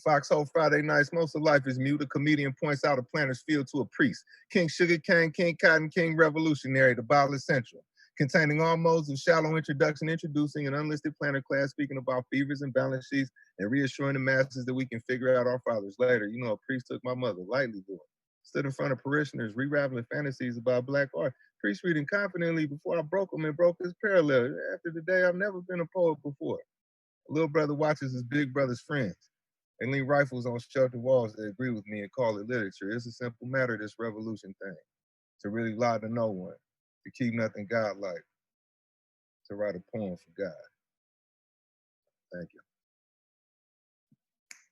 Speaker 5: Foxhole Friday nights, most of life is mute. A comedian points out a planter's field to a priest. King Sugarcane, King Cotton, King Revolutionary, the Bottle Essential. Containing all modes of shallow introduction, introducing an unlisted planter class, speaking about fevers and balance sheets, and reassuring the masses that we can figure out our fathers later. You know, a priest took my mother lightly, Lord. Stood in front of parishioners, re-raveling fantasies about black art. Priest reading confidently before I broke him and broke his parallel. After the day, I've never been a poet before. A little brother watches his big brother's friends. They lean rifles on sheltered walls that agree with me and call it literature. It's a simple matter, this revolution thing. To really lie to no one. To keep nothing godlike. To write a poem for God. Thank you.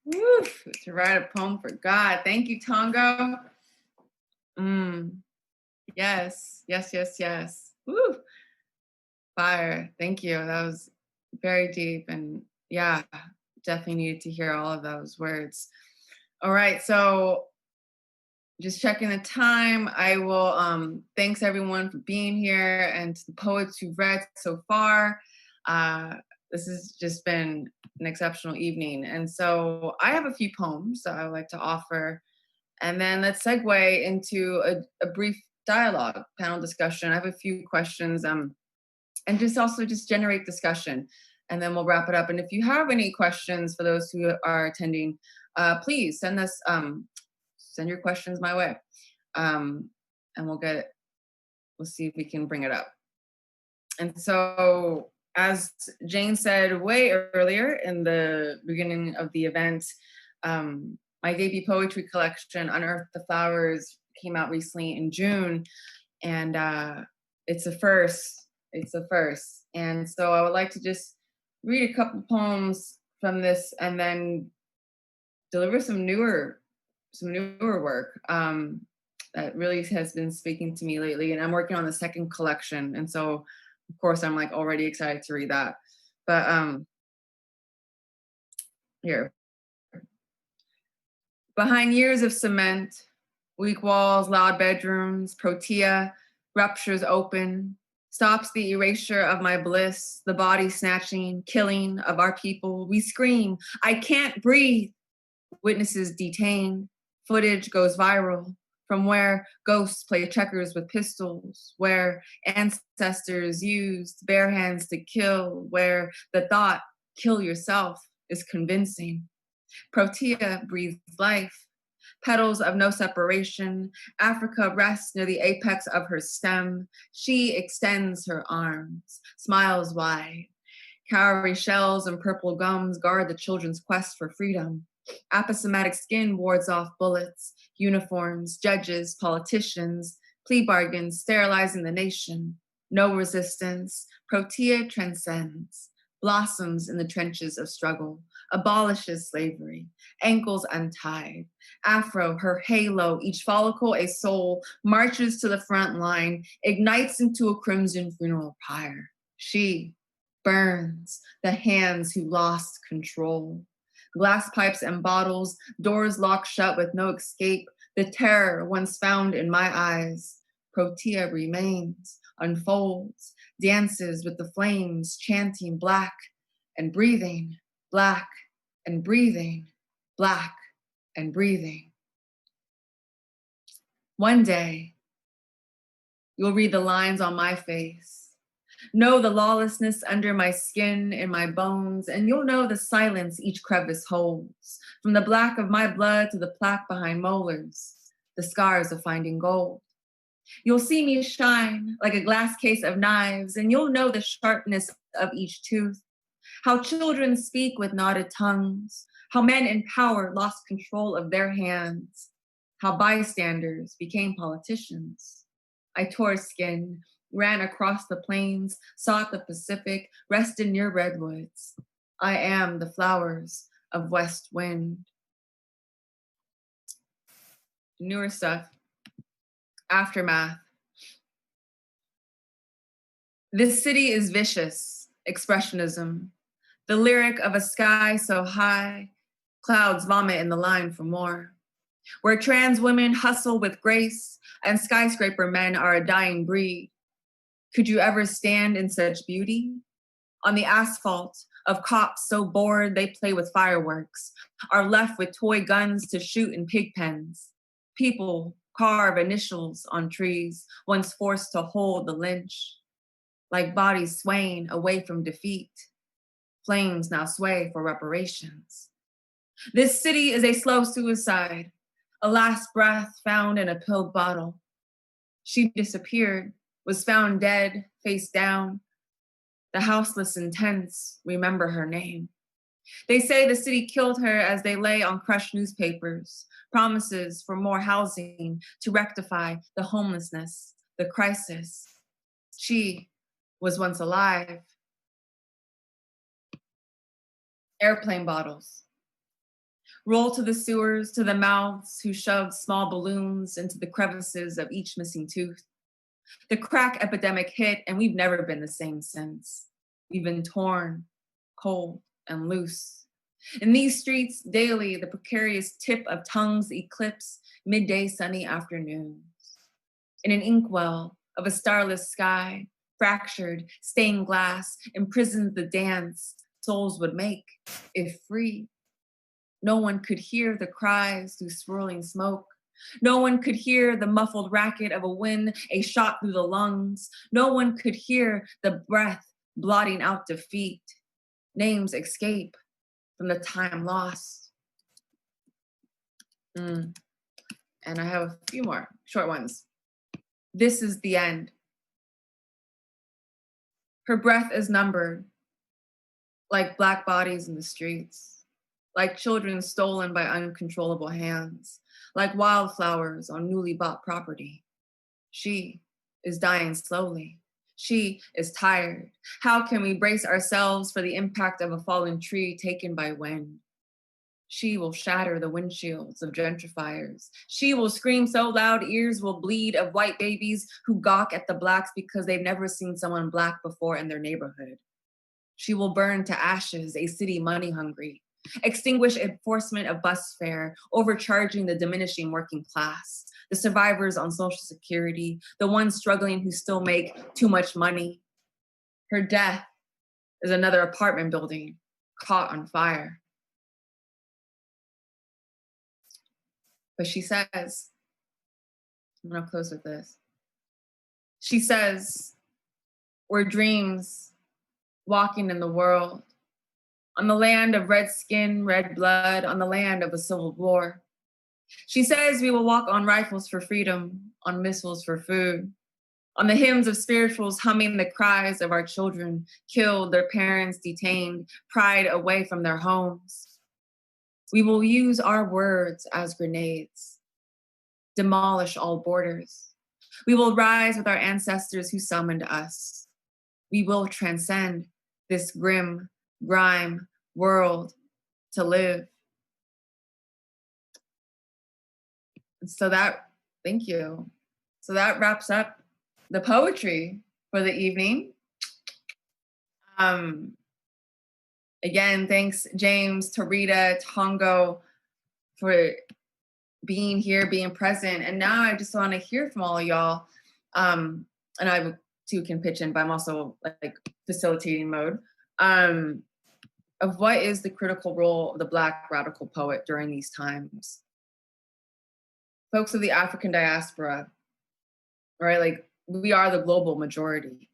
Speaker 2: Woo, to write a poem for God. Thank you, Tongo. Yes. Woo. Fire. Thank you. That was very deep. And yeah, definitely needed to hear all of those words. All right. So just checking the time. I will, thanks everyone for being here and to the poets who've read so far. This has just been an exceptional evening. And so I have a few poems that I would like to offer. And then let's segue into a brief dialogue, panel discussion. I have a few questions and just generate discussion. And then we'll wrap it up. And if you have any questions for those who are attending, please send your questions my way. And we'll see if we can bring it up. And so, as Jane said way earlier in the beginning of the event, my debut poetry collection, Unearth the Flowers, came out recently in June, and it's a first. It's a first. And so I would like to just read a couple poems from this and then deliver some newer work that really has been speaking to me lately. And I'm working on the second collection. And so, of course, I'm like already excited to read that. But here. Behind years of cement, weak walls, loud bedrooms, protea, ruptures open, stops the erasure of my bliss, the body snatching, killing of our people. We scream, I can't breathe. Witnesses detained, footage goes viral, from where ghosts play checkers with pistols, where ancestors used bare hands to kill, where the thought, kill yourself, is convincing. Protea breathes life. Petals of no separation, Africa rests near the apex of her stem. She extends her arms, smiles wide. Cowrie shells and purple gums guard the children's quest for freedom. Aposematic skin wards off bullets, uniforms, judges, politicians, plea bargains sterilizing the nation. No resistance, Protea transcends, blossoms in the trenches of struggle, abolishes slavery, ankles untied. Afro, her halo, each follicle a soul, marches to the front line, ignites into a crimson funeral pyre. She burns the hands who lost control. Glass pipes and bottles, doors locked shut with no escape, the terror once found in my eyes. Protea remains, unfolds, dances with the flames, chanting black and breathing, black and breathing, black and breathing. One day, you'll read the lines on my face, know the lawlessness under my skin and my bones, and you'll know the silence each crevice holds, from the black of my blood to the plaque behind molars, the scars of finding gold. You'll see me shine like a glass case of knives, and you'll know the sharpness of each tooth, how children speak with knotted tongues, how men in power lost control of their hands, how bystanders became politicians. I tore skin, ran across the plains, sought the Pacific, rested near redwoods. I am the flowers of west wind. Newer stuff. Aftermath. This city is vicious, expressionism. The lyric of a sky so high, clouds vomit in the line for more. Where trans women hustle with grace and skyscraper men are a dying breed. Could you ever stand in such beauty? On the asphalt of cops so bored they play with fireworks, are left with toy guns to shoot in pig pens. People carve initials on trees, once forced to hold the lynch. Like bodies swaying away from defeat, flames now sway for reparations. This city is a slow suicide, a last breath found in a pill bottle. She disappeared, was found dead, face down. The houseless and tense remember her name. They say the city killed her as they lay on crushed newspapers, promises for more housing to rectify the homelessness, the crisis. She was once alive. Airplane bottles. Roll to the sewers, to the mouths who shoved small balloons into the crevices of each missing tooth. The crack epidemic hit, and we've never been the same since. We've been torn, cold, and loose. In these streets, daily, the precarious tip of tongues eclipse midday sunny afternoons. In an inkwell of a starless sky, fractured, stained glass, imprisoned the dance souls would make, if free. No one could hear the cries through swirling smoke. No one could hear the muffled racket of a wind, a shot through the lungs. No one could hear the breath blotting out defeat. Names escape from the time lost. And I have a few more short ones. This is the end. Her breath is numbered, like black bodies in the streets, like children stolen by uncontrollable hands, like wildflowers on newly bought property. She is dying slowly. She is tired. How can we brace ourselves for the impact of a fallen tree taken by wind? She will shatter the windshields of gentrifiers. She will scream so loud ears will bleed of white babies who gawk at the blacks because they've never seen someone black before in their neighborhood. She will burn to ashes a city money hungry, extinguish enforcement of bus fare, overcharging the diminishing working class, the survivors on Social Security, the ones struggling who still make too much money. Her death is another apartment building caught on fire. But she says, I'm gonna close with this. She says, we're dreams walking in the world, on the land of red skin, red blood, on the land of a civil war. She says we will walk on rifles for freedom, on missiles for food, on the hymns of spirituals humming the cries of our children, killed, their parents detained, pried away from their homes. We will use our words as grenades, demolish all borders. We will rise with our ancestors who summoned us. We will transcend this grim, grime world to live. And so that, thank you. So that wraps up the poetry for the evening. Again, thanks James, Tureeda, Tongo for being here, being present. And now I just want to hear from all of y'all. And I too can pitch in, but I'm also like facilitating mode. Of what is the critical role of the Black radical poet during these times? Folks of the African diaspora, right? Like, we are the global majority.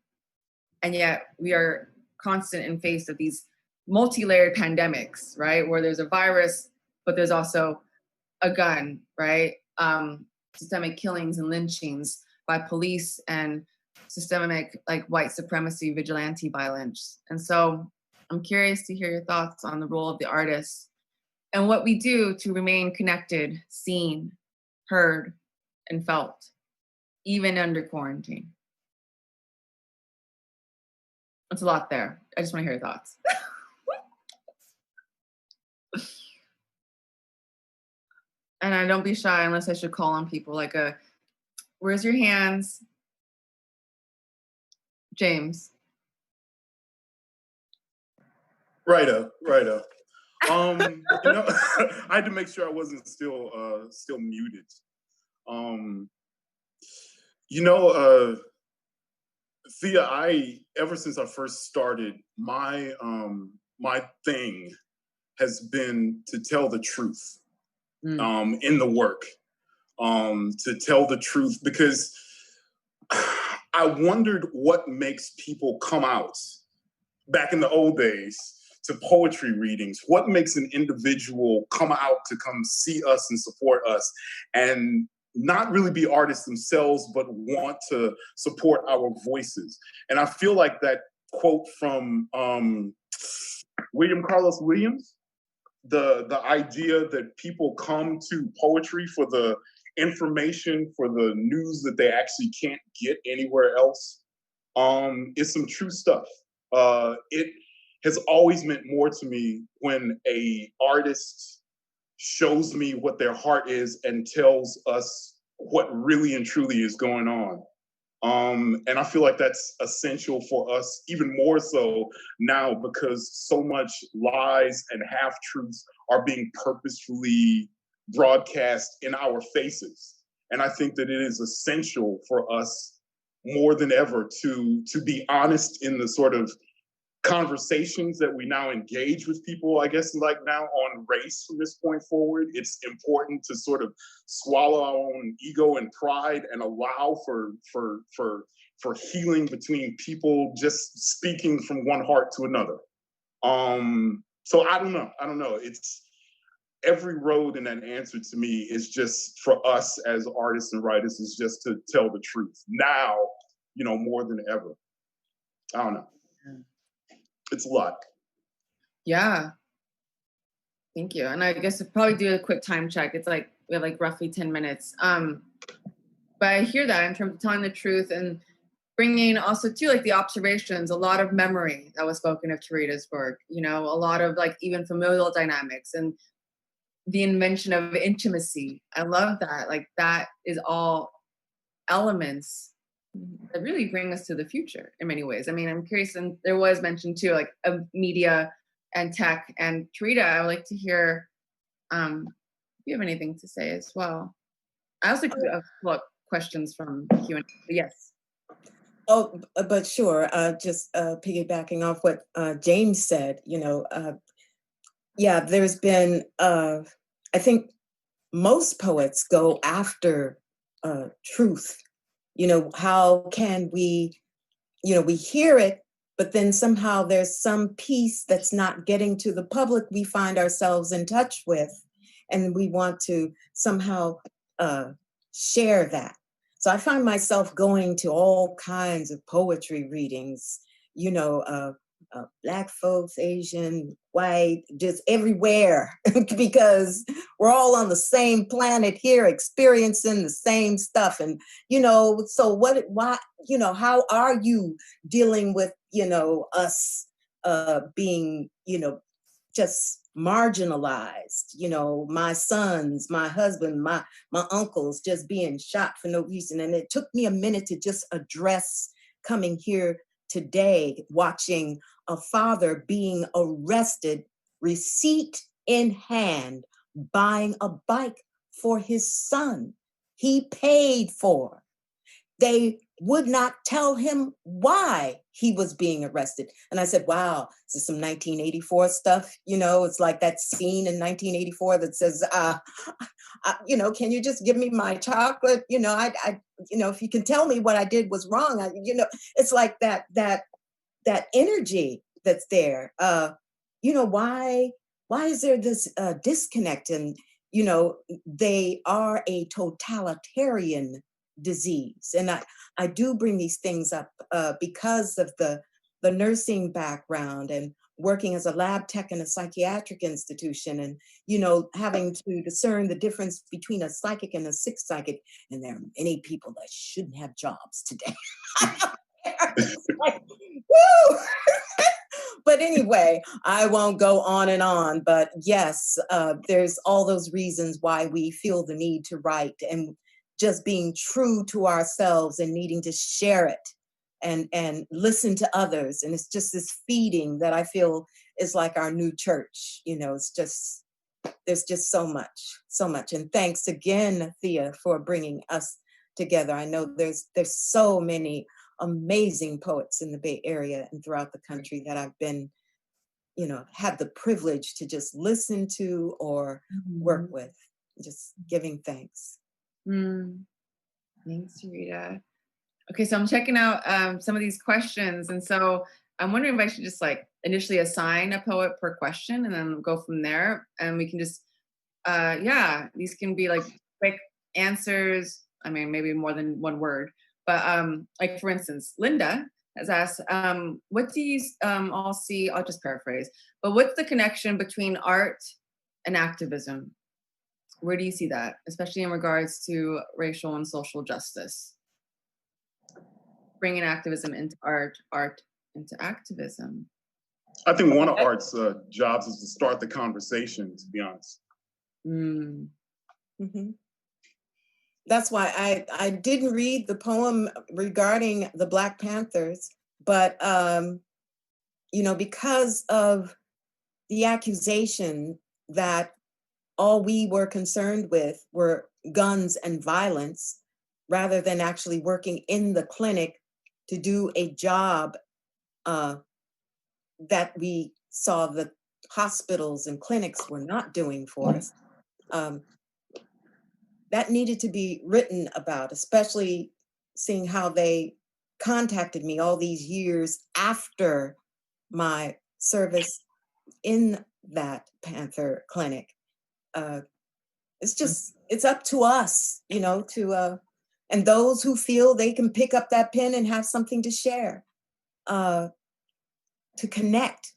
Speaker 2: And yet we are constant in face of these multi-layered pandemics, right? Where there's a virus, but there's also a gun, right? Systemic killings and lynchings by police and systemic like white supremacy, vigilante violence. And so I'm curious to hear your thoughts on the role of the artist and what we do to remain connected, seen, heard, and felt, even under quarantine. It's a lot there. I just want to hear your thoughts. And I don't be shy unless I should call on people like where's your hands? James.
Speaker 3: Righto. I had to make sure I wasn't still muted. Thea, ever since I first started, my thing has been to tell the truth in the work, to tell the truth, because I wondered what makes people come out back in the old days to poetry readings. What makes an individual come out to come see us and support us and not really be artists themselves, but want to support our voices? And I feel like that quote from William Carlos Williams, the idea that people come to poetry for the information, for the news that they actually can't get anywhere else, is some true stuff. It has always meant more to me when a artist shows me what their heart is and tells us what really and truly is going on. And I feel like that's essential for us, even more so now, because so much lies and half-truths are being purposefully broadcast in our faces. And I think that it is essential for us more than ever to be honest in the sort of conversations that we now engage with people, I guess, like now on race from this point forward. It's important to sort of swallow our own ego and pride and allow for healing between people just speaking from one heart to another. So I don't know. It's every road in that answer to me is just for us as artists and writers is just to tell the truth now, more than ever. I don't know. It's a lot.
Speaker 2: Yeah. Thank you. And I guess I'll probably do a quick time check. It's like, we have like roughly 10 minutes. But I hear that in terms of telling the truth and bringing also too, like the observations, a lot of memory that was spoken of Tureeda's work, a lot of like even familial dynamics and the invention of intimacy. I love that. Like that is all elements that really bring us to the future in many ways. I mean, I'm curious, and there was mention too, like of media and tech. And Tureeda, I would like to hear if you have anything to say as well. I also have questions from Q&A. Yes.
Speaker 4: Oh, but sure. Just piggybacking off what James said, there's been, I think most poets go after truth. How can we, we hear it, but then somehow there's some piece that's not getting to the public we find ourselves in touch with, and we want to somehow share that. So I find myself going to all kinds of poetry readings, Black folks, Asian, white, just everywhere, because we're all on the same planet here, experiencing the same stuff. And, so why, how are you dealing with, us being, just marginalized, my sons, my husband, my uncles just being shot for no reason. And it took me a minute to just address coming here today, watching a father being arrested, receipt in hand, buying a bike for his son. He paid for. They would not tell him why he was being arrested. And I said, wow, this is some 1984 stuff. It's like that scene in 1984 that says, can you just give me my chocolate? If you can tell me what I did was wrong, it's like that energy that's there. Why is there this disconnect? And, they are a totalitarian disease. And I do bring these things up because of the nursing background and working as a lab tech in a psychiatric institution, and having to discern the difference between a psychic and a sick psychic. And there are many people that shouldn't have jobs today. Like, woo! But anyway, I won't go on and on. But yes, there's all those reasons why we feel the need to write, and just being true to ourselves and needing to share it and listen to others. And it's just this feeding that I feel is like our new church. It's just, there's just so much. And thanks again, Thea, for bringing us together. I know there's so many amazing poets in the Bay Area and throughout the country that I've been, had the privilege to just listen to or work with. Just giving thanks.
Speaker 2: Thanks, Tureeda. Okay, so I'm checking out some of these questions, and so I'm wondering if I should just initially assign a poet per question and then go from there, and we can just these can be quick answers. I mean, maybe more than one word, but for instance, Linda has asked, what do you all see? I'll just paraphrase, but what's the connection between art and activism? Where do you see that, especially in regards to racial and social justice? Bringing activism into art into activism.
Speaker 3: I think one of art's jobs is to start the conversation, to be honest.
Speaker 4: That's why I didn't read the poem regarding the Black Panthers, but, because of the accusation that all we were concerned with were guns and violence, rather than actually working in the clinic to do a job that we saw the hospitals and clinics were not doing for us. That needed to be written about, especially seeing how they contacted me all these years after my service in that Panther clinic. It's up to us, and those who feel they can pick up that pen and have something to share, to connect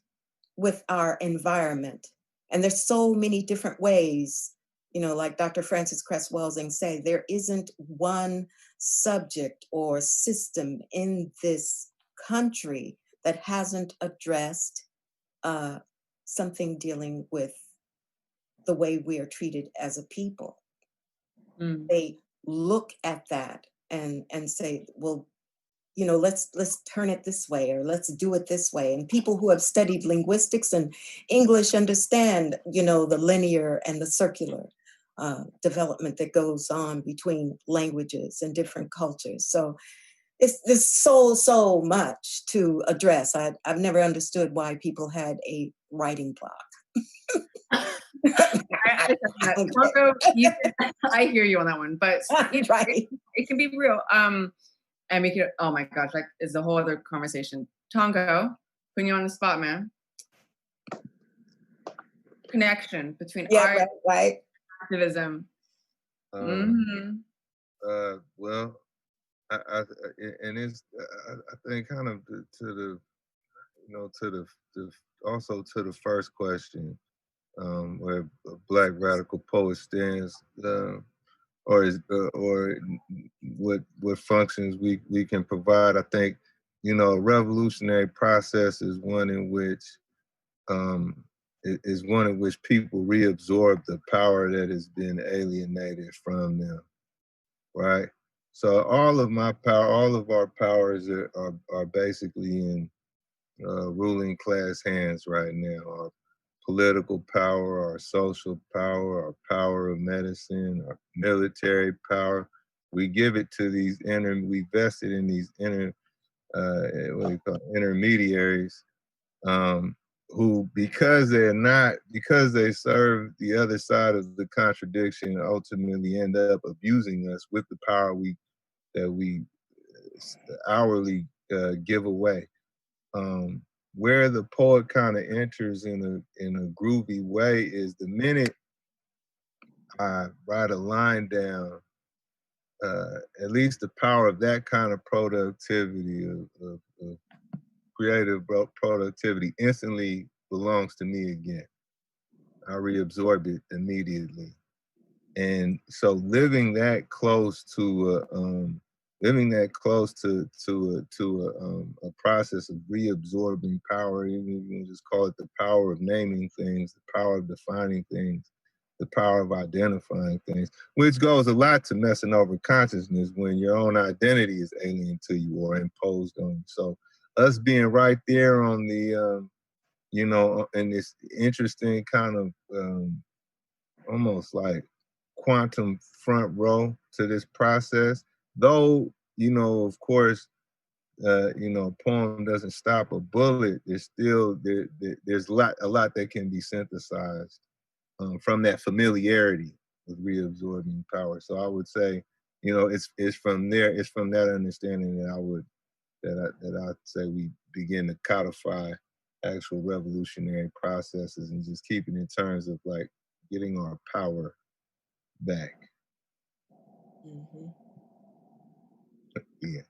Speaker 4: with our environment. And there's so many different ways, like Dr. Frances Cress Welsing say, there isn't one subject or system in this country that hasn't addressed something dealing with the way we are treated as a people. They look at that and say, well, let's turn it this way, or let's do it this way. And people who have studied linguistics and English understand, the linear and the circular development that goes on between languages and different cultures. So there's so much to address. I've never understood why people had a writing block.
Speaker 2: I hear you on that one, but
Speaker 4: Right.
Speaker 2: it can be real. And make it, oh my gosh, like it's a whole other conversation. Tongo, putting you on the spot, man. Connection between art
Speaker 4: right.
Speaker 2: activism.
Speaker 5: Well, I think kind of to the, you know, to the also to the first question, where Black radical poet stands, or what functions we can provide. I think, you know, a revolutionary process is one in which people reabsorb the power that has been alienated from them, right? So all of our powers are basically in ruling class hands right now. Our political power, our social power, our power of medicine, our military power. We give it to we vested in these intermediaries, who, because they serve the other side of the contradiction, ultimately end up abusing us with the power that we hourly give away. Where the poet kind of enters in a groovy way is the minute I write a line down, at least the power of that kind of productivity, of creative productivity, instantly belongs to me again. I reabsorb it immediately. And so living that close to a process of reabsorbing power, even if you just call it the power of naming things, the power of defining things, the power of identifying things, which goes a lot to messing over consciousness when your own identity is alien to you or imposed on you. So us being right there on the, you know, in this interesting kind of almost like quantum front row to this process, though, you know, of course, you know, a poem doesn't stop a bullet. There's still there's a lot that can be synthesized from that familiarity with reabsorbing power. So I would say, you know, it's from there, it's from that understanding that I'd say we begin to codify actual revolutionary processes and just keep it in terms of like getting our power back.
Speaker 4: Mm-hmm.
Speaker 5: Yeah.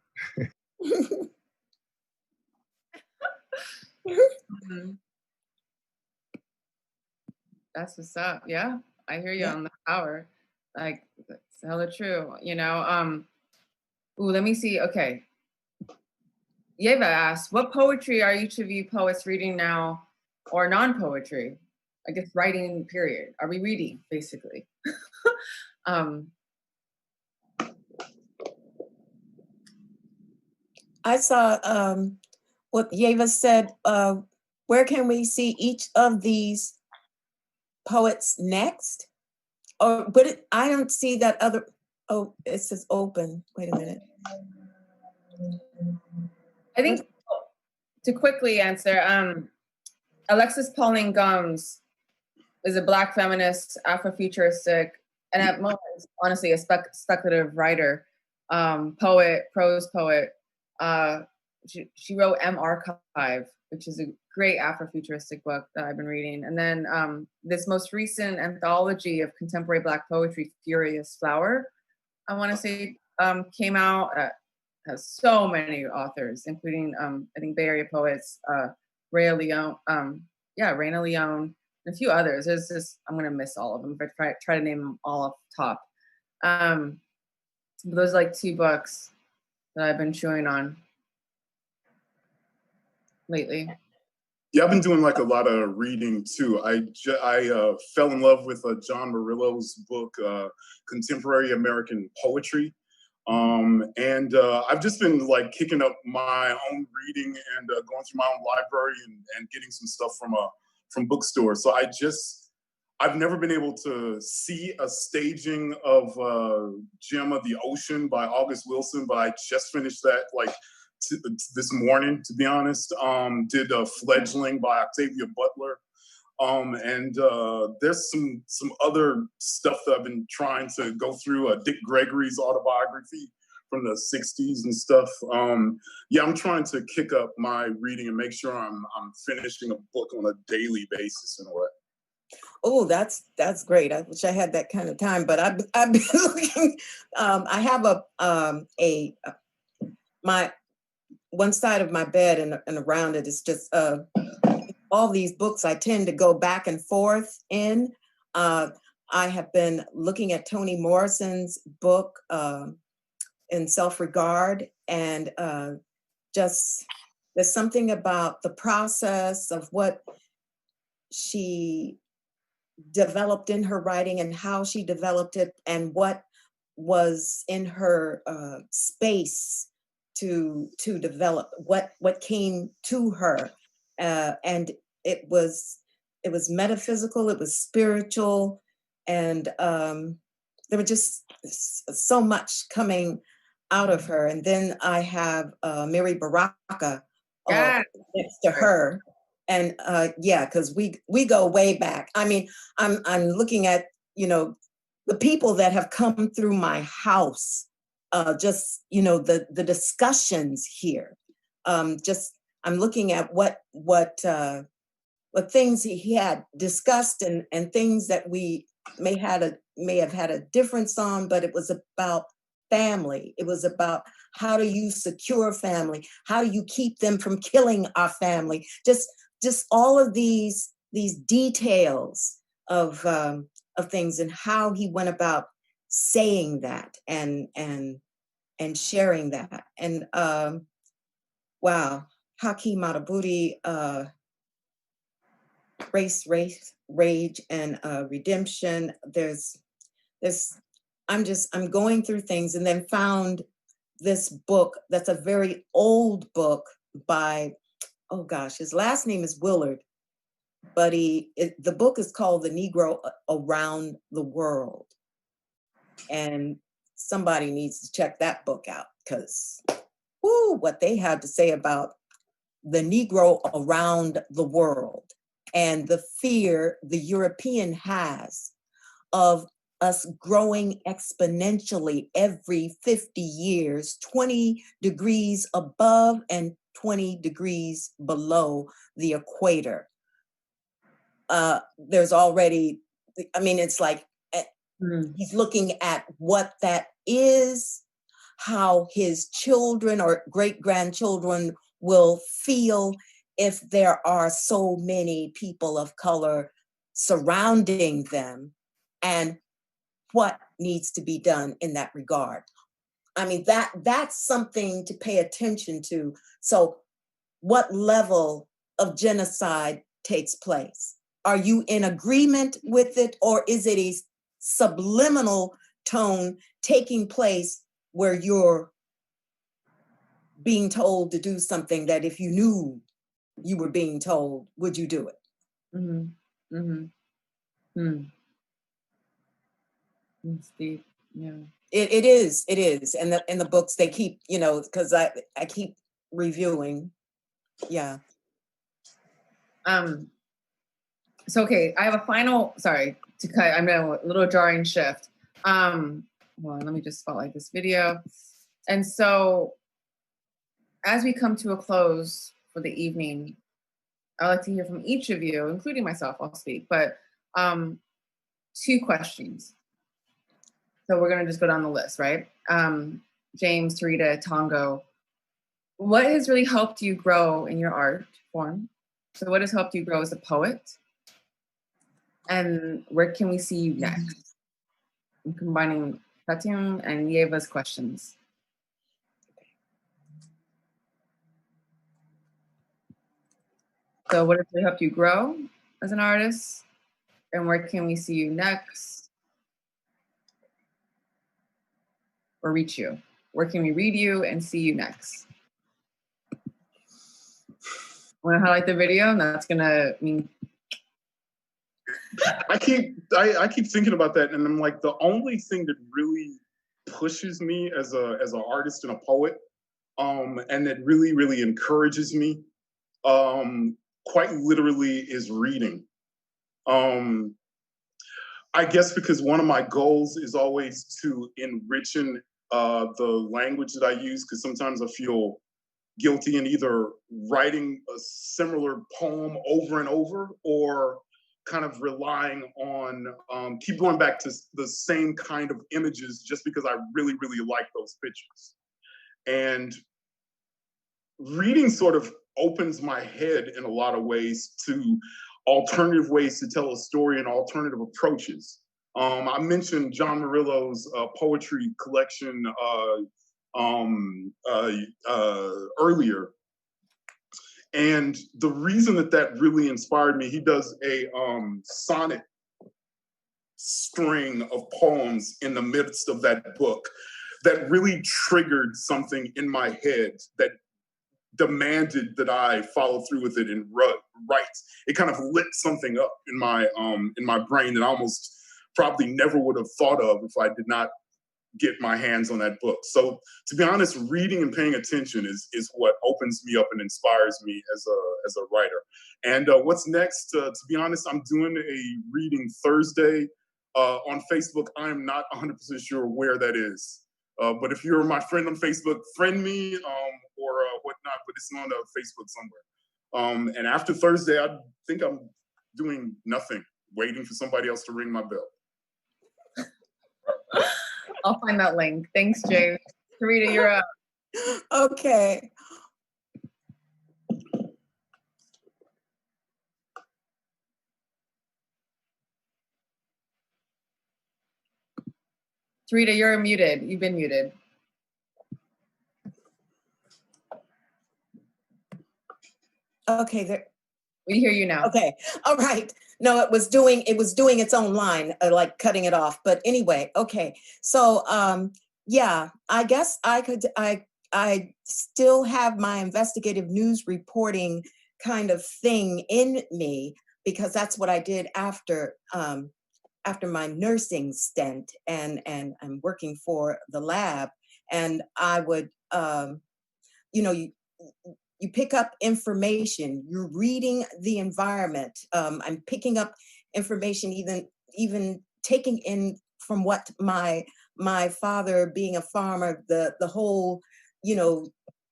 Speaker 2: That's what's up. Yeah, I hear you on the power. Like, that's hella true. You know, let me see. Okay. Yeva asked, what poetry are each of you poets reading now, or non-poetry? I guess writing, period. Are we reading, basically?
Speaker 4: I saw what Yeva said. Where can we see each of these poets next? But I don't see that other. Oh, it says open. Wait a minute.
Speaker 2: I think to quickly answer, Alexis Pauline Gumbs is a Black feminist, Afrofuturistic, and at moments, honestly, a speculative writer, poet, prose poet. She wrote M Archive, which is a great Afrofuturistic book that I've been reading. And then this most recent anthology of contemporary Black poetry, Furious Flower, I want to say came out. Has so many authors, including I think Bay Area poets, Raina Leone, and a few others. There's just, I'm gonna miss all of them, but try to name them all off the top. Those are like 2 books that I've been chewing on lately.
Speaker 3: Yeah, I've been doing like a lot of reading too. I fell in love with John Murillo's book, Contemporary American Poetry. And I've just been like kicking up my own reading and going through my own library and getting some stuff from bookstores. So I've never been able to see a staging of Gem of the Ocean by August Wilson, but I just finished that like this morning, to be honest. Did Fledgling by Octavia Butler. And there's some other stuff that I've been trying to go through. Dick Gregory's autobiography from the 60s and stuff. Yeah, I'm trying to kick up my reading and make sure I'm finishing a book on a daily basis in a way.
Speaker 4: Oh, that's great. I wish I had that kind of time, but I've been looking. I have my one side of my bed and around it is just all these books I tend to go back and forth in. I have been looking at Toni Morrison's book in Self-Regard, and just there's something about the process of what she developed in her writing and how she developed it and what was in her space to develop what came to her, and it was metaphysical, it was spiritual, and there was just so much coming out of her. And then I have Mary Baraka next to her. And yeah, because we go way back. I mean, I'm looking at, the people that have come through my house, just, the discussions here. Just I'm looking at what things he had discussed and things that we may have had a difference on, but it was about family. It was about how do you secure family? How do you keep them from killing our family? Just all of these details of things and how he went about saying that and sharing that. And wow, Hakeem Madhubuti, Race, Rage, and Redemption. I'm going through things, and then found this book that's a very old book by, oh gosh, his last name is Willard, but the book is called The Negro Around the World. And somebody needs to check that book out, because what they have to say about the Negro around the world and the fear the European has of us growing exponentially every 50 years, 20 degrees above and 20 degrees below the equator. There's already, it's like, he's looking at what that is, how his children or great-grandchildren will feel if there are so many people of color surrounding them, and what needs to be done in that regard. That's something to pay attention to. So what level of genocide takes place? Are you in agreement with it, or is it a subliminal tone taking place where you're being told to do something that if you knew you were being told, would you do it?
Speaker 2: Mm-hmm. Mm-hmm. Hmm. It's deep. Yeah.
Speaker 4: It is. And in the books they keep, because I keep reviewing. Yeah.
Speaker 2: So, okay, I have a final, sorry to cut, I'm doing a little jarring shift. Well, let me just spotlight this video. And so as we come to a close for the evening, I'd like to hear from each of you, including myself, I'll speak, but 2 questions. So we're gonna just go down the list, right? James, Tureeda, Tongo, what has really helped you grow in your art form? So what has helped you grow as a poet? And where can we see you next? I'm combining Fatim and Yeva's questions. So what has really helped you grow as an artist? And where can we see you next? Or reach you? Where can we read you and see you next? Want to highlight the video? And that's gonna mean.
Speaker 3: I keep thinking about that, and I'm like, the only thing that really pushes me as an artist and a poet, and that really encourages me, quite literally, is reading. I guess because one of my goals is always to enrichen the language that I use, because sometimes I feel guilty in either writing a similar poem over and over, or kind of relying on, keep going back to the same kind of images just because I really, really like those pictures. And reading sort of opens my head in a lot of ways to alternative ways to tell a story and alternative approaches. I mentioned John Murillo's poetry collection earlier. And the reason that really inspired me, he does a sonnet string of poems in the midst of that book that really triggered something in my head that demanded that I follow through with it and write. It kind of lit something up in my brain that I almost probably never would have thought of if I did not get my hands on that book. So to be honest, reading and paying attention is what opens me up and inspires me as a writer. And what's next? To be honest, I'm doing a reading Thursday on Facebook. I am not 100% sure where that is. But if you're my friend on Facebook, friend me or whatnot, but it's on Facebook somewhere. And after Thursday, I think I'm doing nothing, waiting for somebody else to ring my bell.
Speaker 2: I'll find that link. Thanks, James. Tureeda, you're up.
Speaker 4: Okay.
Speaker 2: Tureeda, you're muted. You've been muted.
Speaker 4: Okay,
Speaker 2: we hear you now.
Speaker 4: Okay, all right. No, it was doing its own line, like cutting it off. But anyway, okay. So yeah, I guess I still have my investigative news reporting kind of thing in me, because that's what I did after my nursing stint, and I'm working for the lab, and I would you pick up information, you're reading the environment. I'm picking up information, even taking in from what my father, being a farmer, the whole,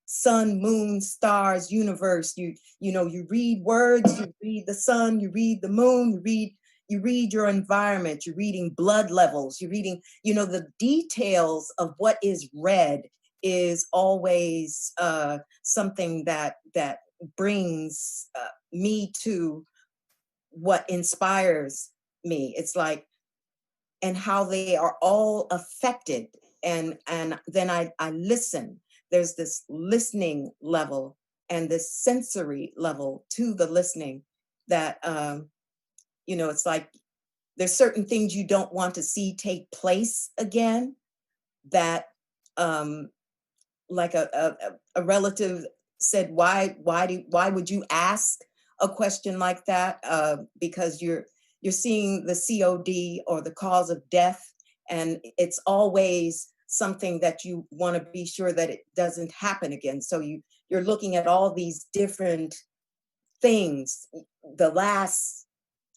Speaker 4: sun, moon, stars, universe. You read words, you read the sun, you read the moon, you read your environment, you're reading blood levels, you're reading, the details of what is read is always something that brings me to what inspires me. It's like, and how they are all affected, and then I listen. There's this listening level and this sensory level to the listening that it's like there's certain things you don't want to see take place again, that like a relative said, why would you ask a question like that? Because you're seeing the COD, or the cause of death, and it's always something that you want to be sure that it doesn't happen again. So you're looking at all these different things. The last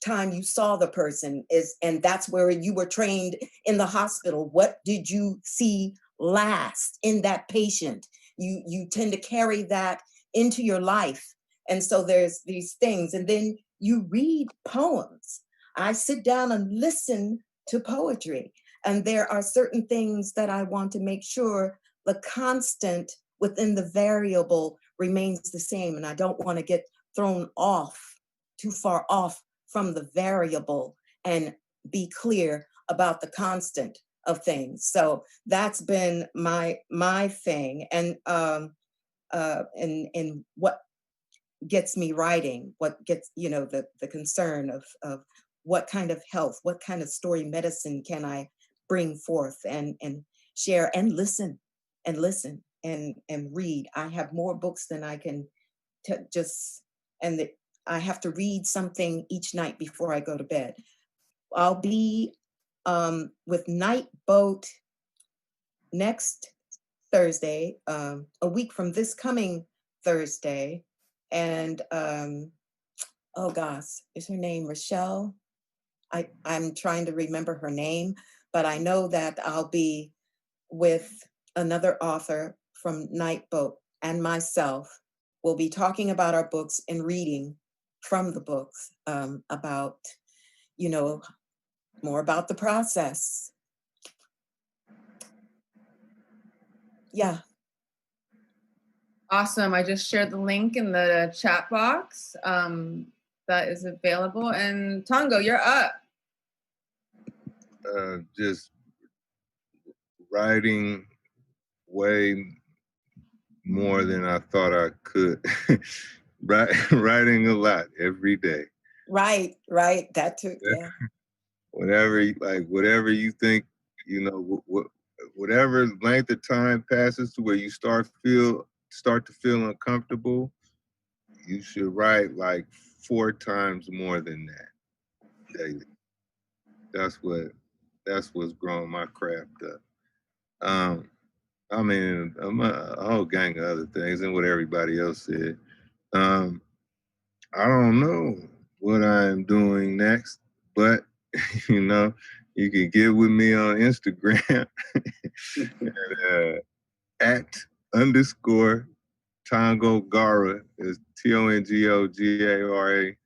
Speaker 4: time you saw the person and that's where you were trained in the hospital. What did you see last in that patient? You tend to carry that into your life. And so there's these things. And then you read poems. I sit down and listen to poetry. And there are certain things that I want to make sure the constant within the variable remains the same. And I don't want to get thrown too far off from the variable, and be clear about the constant of things. So that's been my thing. And what gets me writing, what gets, the concern of what kind of health, what kind of story medicine can I bring forth and share, and listen and read. I have more books than I can I have to read something each night before I go to bed. I'll be with Night Boat next Thursday, a week from this coming Thursday. And oh gosh, is her name Rochelle? I'm trying to remember her name, but I know that I'll be with another author from Nightboat and myself. We'll be talking about our books and reading from the books about, more about the process. Yeah.
Speaker 2: Awesome. I just shared the link in the chat box that is available. And Tongo, you're up.
Speaker 5: Just writing way more than I thought I could. Writing a lot every day.
Speaker 4: Right. That too. Yeah.
Speaker 5: Whatever you think, whatever length of time passes to where you start to feel uncomfortable, you should write like 4 times more than that daily. That's what's growing my craft up. I mean, a whole gang of other things and what everybody else said. I don't know what I'm doing next, but you can get with me on Instagram at _ Tongo-Gara is TONGOGARA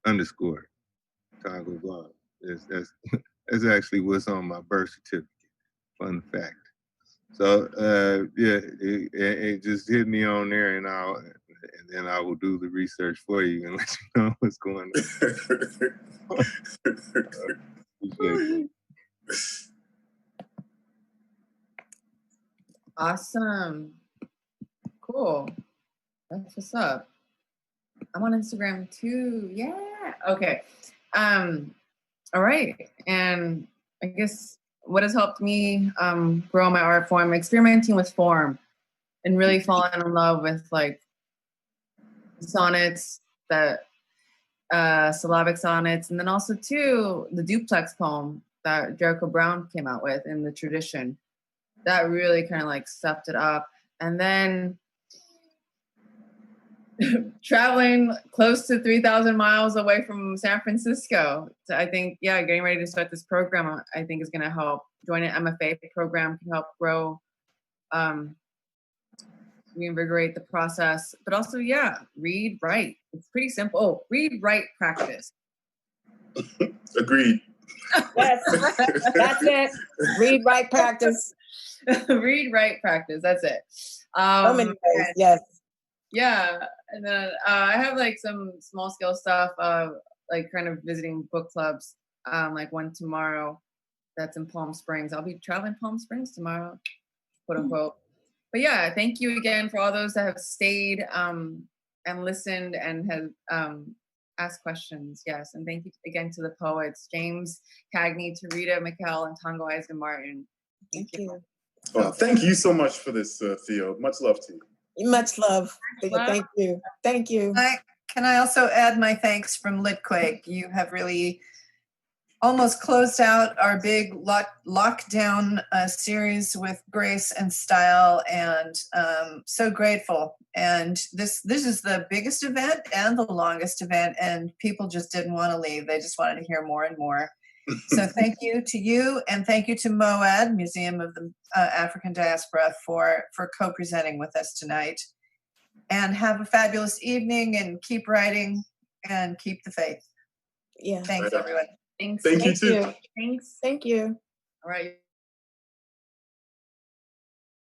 Speaker 5: _ Tongo-Gara. That's actually what's on my birth certificate. Fun fact. So it just hit me on there, and then I will do the research for you and let you know what's going on.
Speaker 2: Awesome. Cool. That's what's up. I'm on Instagram too. Yeah. Okay. All right. And I guess what has helped me grow my art form, experimenting with form and really falling in love with like sonnets, that syllabic sonnets, and then also too the duplex poem that Jericho Brown came out with in the tradition. That really kind of like stepped it up. And then traveling close to 3,000 miles away from San Francisco. So I think, getting ready to start this program, I think is going to help. Join an MFA program can help grow, reinvigorate the process. But also, read, write. It's pretty simple. Oh, read, write, practice.
Speaker 3: Agreed.
Speaker 4: Yes, that's it. Read, write, practice.
Speaker 2: Read, write, practice. That's it.
Speaker 4: So many ways, yes.
Speaker 2: Yeah, and then I have like some small scale stuff, like kind of visiting book clubs, like one tomorrow that's in Palm Springs. I'll be traveling Palm Springs tomorrow, quote unquote. But yeah, thank you again for all those that have stayed and listened and have asked questions. Yes, and thank you again to the poets, James Cagney, Tureeda Mikell, and Tongo-Eisen Martin.
Speaker 4: Thank you.
Speaker 3: Well, thank you so much for this, Theo. Much love to you.
Speaker 4: Much love. Thank you. Thank you.
Speaker 1: Can I also add my thanks from Litquake? You have really almost closed out our big lockdown series with grace and style, and so grateful. And this is the biggest event and the longest event, and people just didn't want to leave. They just wanted to hear more and more. So thank you to you, and thank you to MoAD, Museum of the African Diaspora, for co-presenting with us tonight. And have a fabulous evening, and keep writing, and keep the faith.
Speaker 4: Yeah.
Speaker 1: Thanks, everyone.
Speaker 2: Thanks.
Speaker 3: Thank you too.
Speaker 2: Thanks.
Speaker 4: Thank you.
Speaker 2: All right.